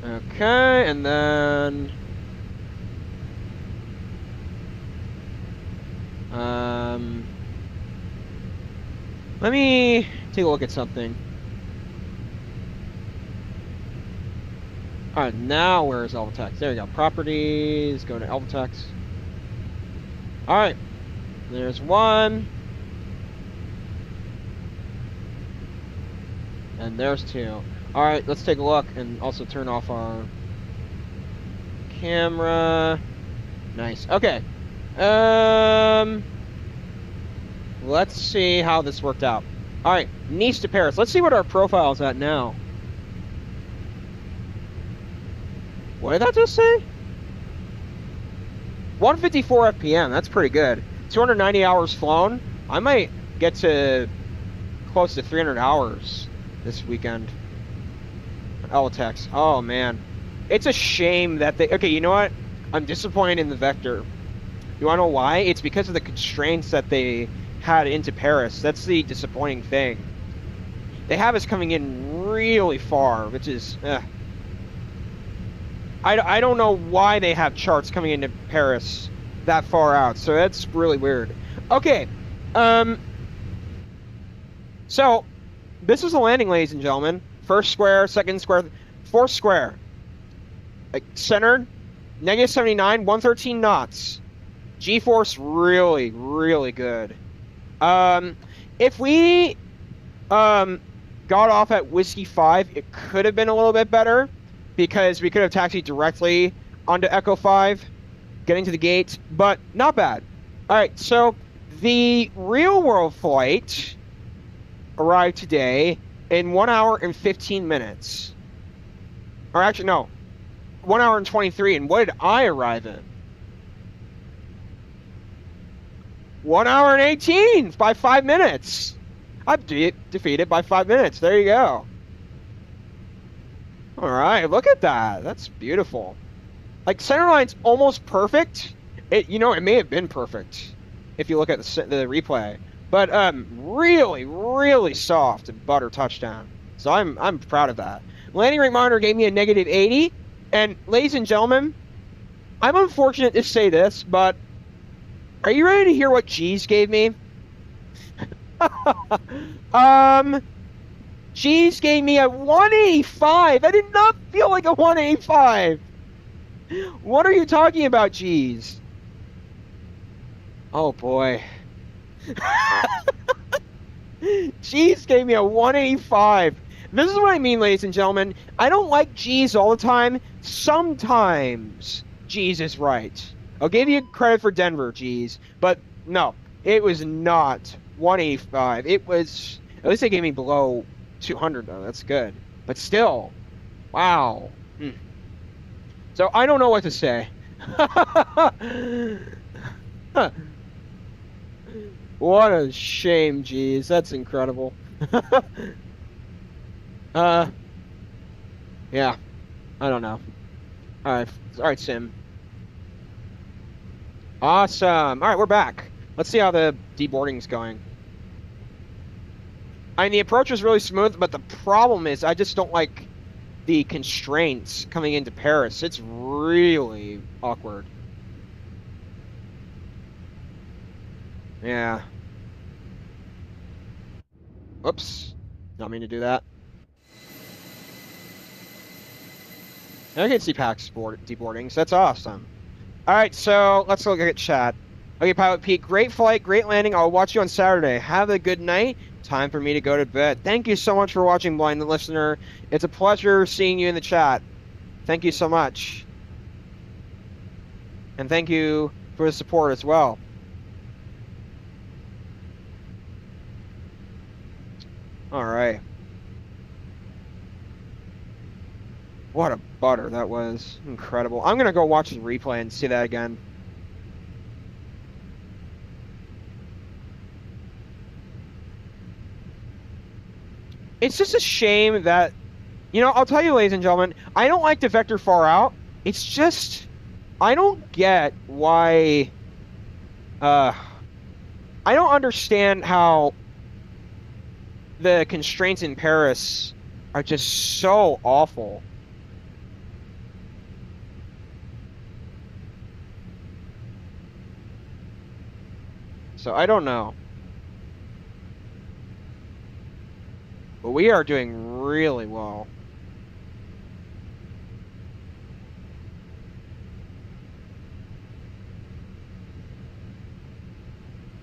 Okay, and then... let me take a look at something. Alright, now where is Elvatex? There we go. Properties, go to Elvatex. Alright, there's one. And there's two. Alright, let's take a look and also turn off our camera. Nice. Okay. Let's see how this worked out. Alright, Nice to Paris. Let's see what our profile is at now. What did that just say? 154 FPM, that's pretty good. 290 hours flown. I might get to close to 300 hours this weekend. Elvatex. Oh, man. It's a shame that they... Okay, you know what? I'm disappointed in the Vector. You want to know why? It's because of the constraints that they had into Paris. That's the disappointing thing. They have us coming in really far, which is... I don't know why they have charts coming into Paris that far out, so that's really weird. Okay, so this is the landing, ladies and gentlemen. First square, second square, fourth square. Like, centered, -79, 113 knots. G-force really, really good. If we got off at Whiskey 5, it could have been a little bit better, because we could have taxied directly onto Echo 5, getting to the gate, but not bad. All right, so the real-world flight arrived today in 1 hour and 15 minutes. Or actually, no, 1 hour and 23, and what did I arrive in? 1 hour and 18 by 5 minutes. I'm defeated by 5 minutes. There you go. All right, look at that. That's beautiful. Like, centerline's almost perfect. It may have been perfect if you look at the replay, but really, really soft and butter touchdown. So I'm proud of that. Landing rate monitor gave me a -80, and ladies and gentlemen, I'm unfortunate to say this, but Are you ready to hear what G's gave me? Um, G's gave me a 185. I did not feel like a 185. What are you talking about, G's? Oh boy. G's gave me a 185. This is what I mean, ladies and gentlemen. I don't like G's all the time. Sometimes G's is right. I'll give you credit for Denver, G's, but no, it was not 185. It was, at least they gave me below 200, though. That's good. But still, wow. So I don't know what to say. What a shame, G's. That's incredible. Uh, yeah, I don't know. All right, Sim. Awesome. All right, we're back. Let's see how the deboarding's going. I mean, the approach was really smooth, but the problem is I just don't like the constraints coming into Paris. It's really awkward. Yeah. Oops. Not mean to do that. I can see PAX deboardings. That's awesome. All right, so let's look at chat. Okay, Pilot Pete, great flight, great landing. I'll watch you on Saturday. Have a good night. Time for me to go to bed. Thank you so much for watching, Blind Listener. It's a pleasure seeing you in the chat. Thank you so much. And thank you for the support as well. All right. What a butter that was. Incredible. I'm going to go watch the replay and see that again. It's just a shame that, I'll tell you, ladies and gentlemen, I don't like the vector far out. It's just, I don't get why, I don't understand how the constraints in Paris are just so awful. So I don't know. But we are doing really well.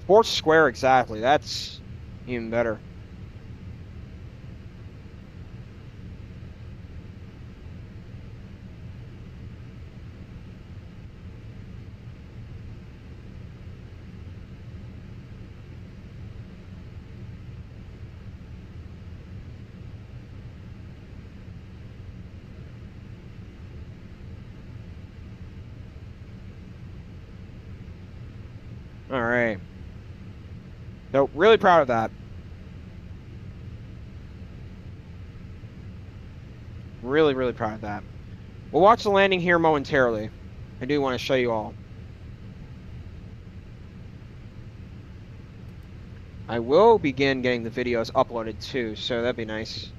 Fourth square exactly. That's even better. All right. So really proud of that. Really, really proud of that. We'll watch the landing here momentarily. I do want to show you all. I will begin getting the videos uploaded too, so that'd be nice.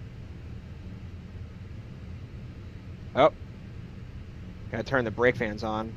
Oh. Gotta turn the brake fans on.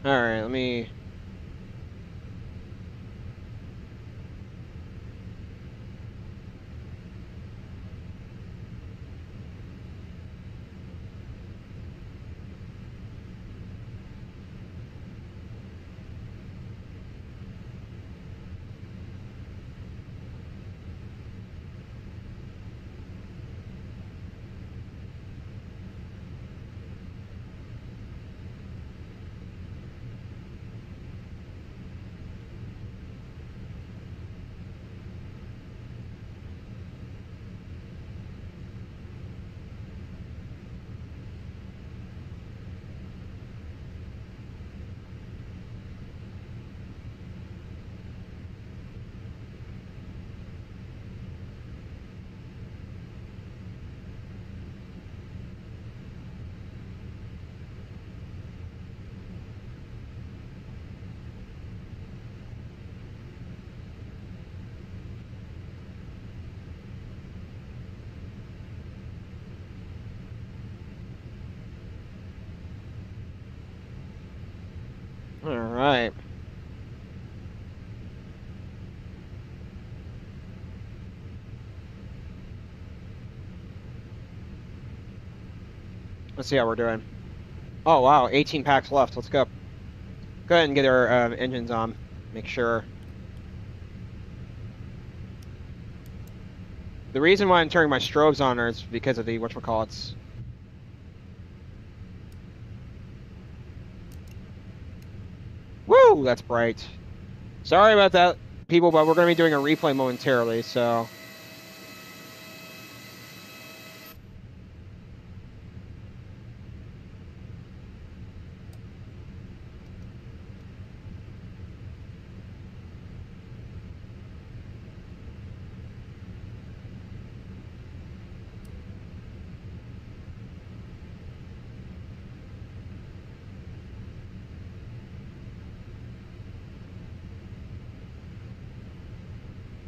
All right, let me... right. Let's see how we're doing. Oh, wow. 18 packs left. Let's go. Go ahead and get our engines on. Make sure. The reason why I'm turning my strobes on is because of the whatchamacallits. Woo! That's bright. Sorry about that, people, but we're going to be doing a replay momentarily, so...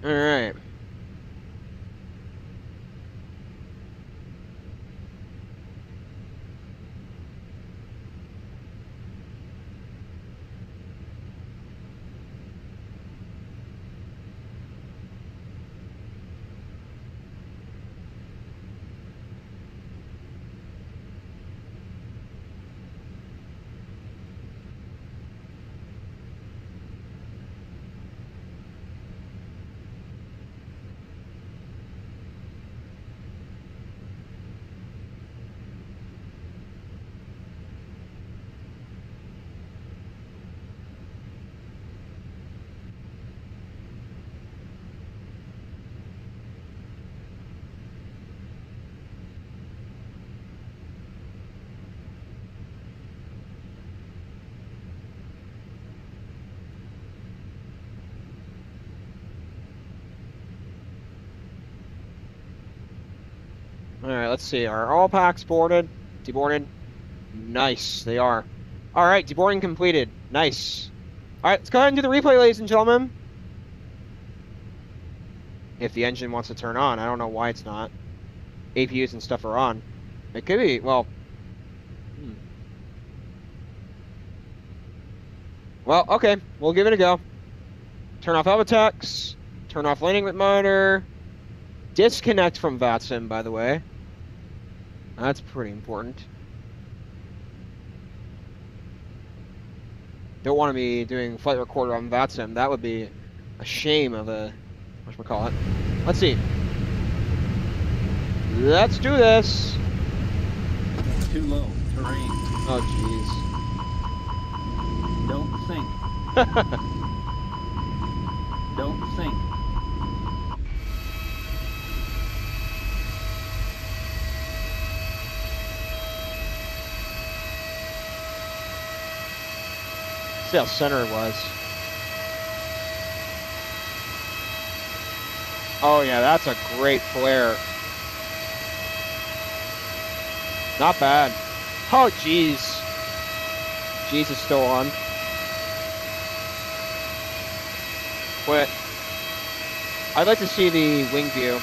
All right. All right, let's see. Are all packs boarded? Deboarded? Nice, they are. All right, deboarding completed. Nice. All right, let's go ahead and do the replay, ladies and gentlemen. If the engine wants to turn on. I don't know why it's not. APUs and stuff are on. It could be, well... Well, okay. We'll give it a go. Turn off Elvatex. Turn off landing route monitor. Disconnect from VATSIM, by the way. That's pretty important. Don't want to be doing flight recorder on VATSIM. That would be a shame of a... whatchamacallit. Let's see. Let's do this. Too low. Terrain. Oh, jeez. Don't sink. Don't sink. See how center it was. Oh yeah, that's a great flare. Not bad. Oh jeez. Jeez is still on. Quit. I'd like to see the wing view.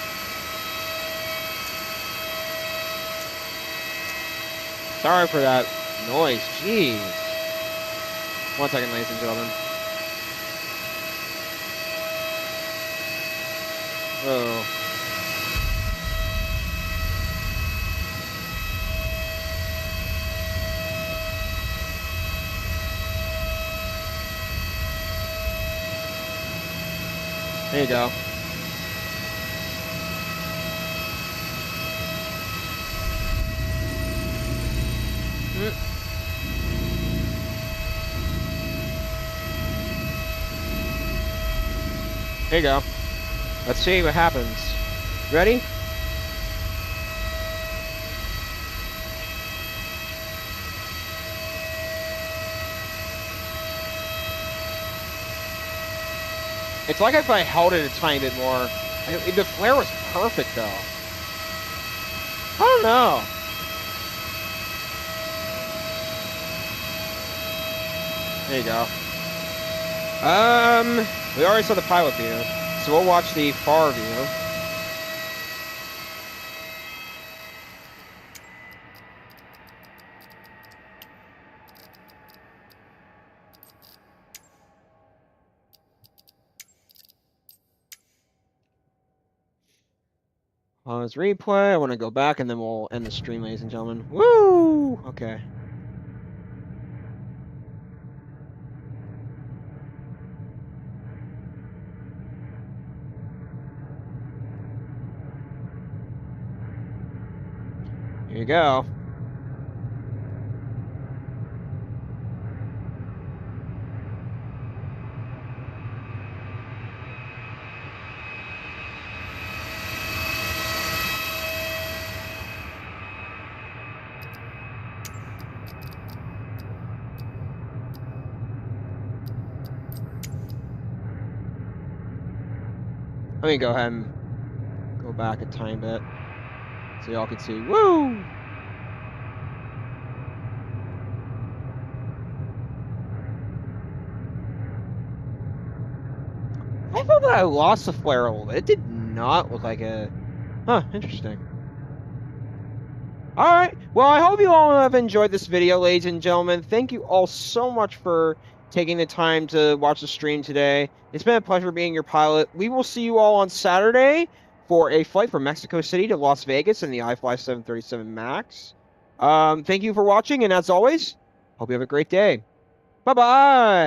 Sorry for that noise. Jeez. 1 second, ladies and gentlemen. Oh. There you go. There you go. Let's see what happens. Ready? It's like if I held it a tiny bit more. The flare was perfect, though. I don't know. There you go. We already saw the pilot view, so we'll watch the far view. Pause replay. I want to go back and then we'll end the stream, ladies and gentlemen. Woo! Okay. Here you go. Let me go ahead and go back a tiny bit so y'all can see. Woo! I thought that I lost the flare a little bit. It did not look like a... Huh, interesting. Alright, well, I hope you all have enjoyed this video, ladies and gentlemen. Thank you all so much for taking the time to watch the stream today. It's been a pleasure being your pilot. We will see you all on Saturday for a flight from Mexico City to Las Vegas in the iFly 737 MAX. Thank you for watching, and as always, hope you have a great day. Bye-bye!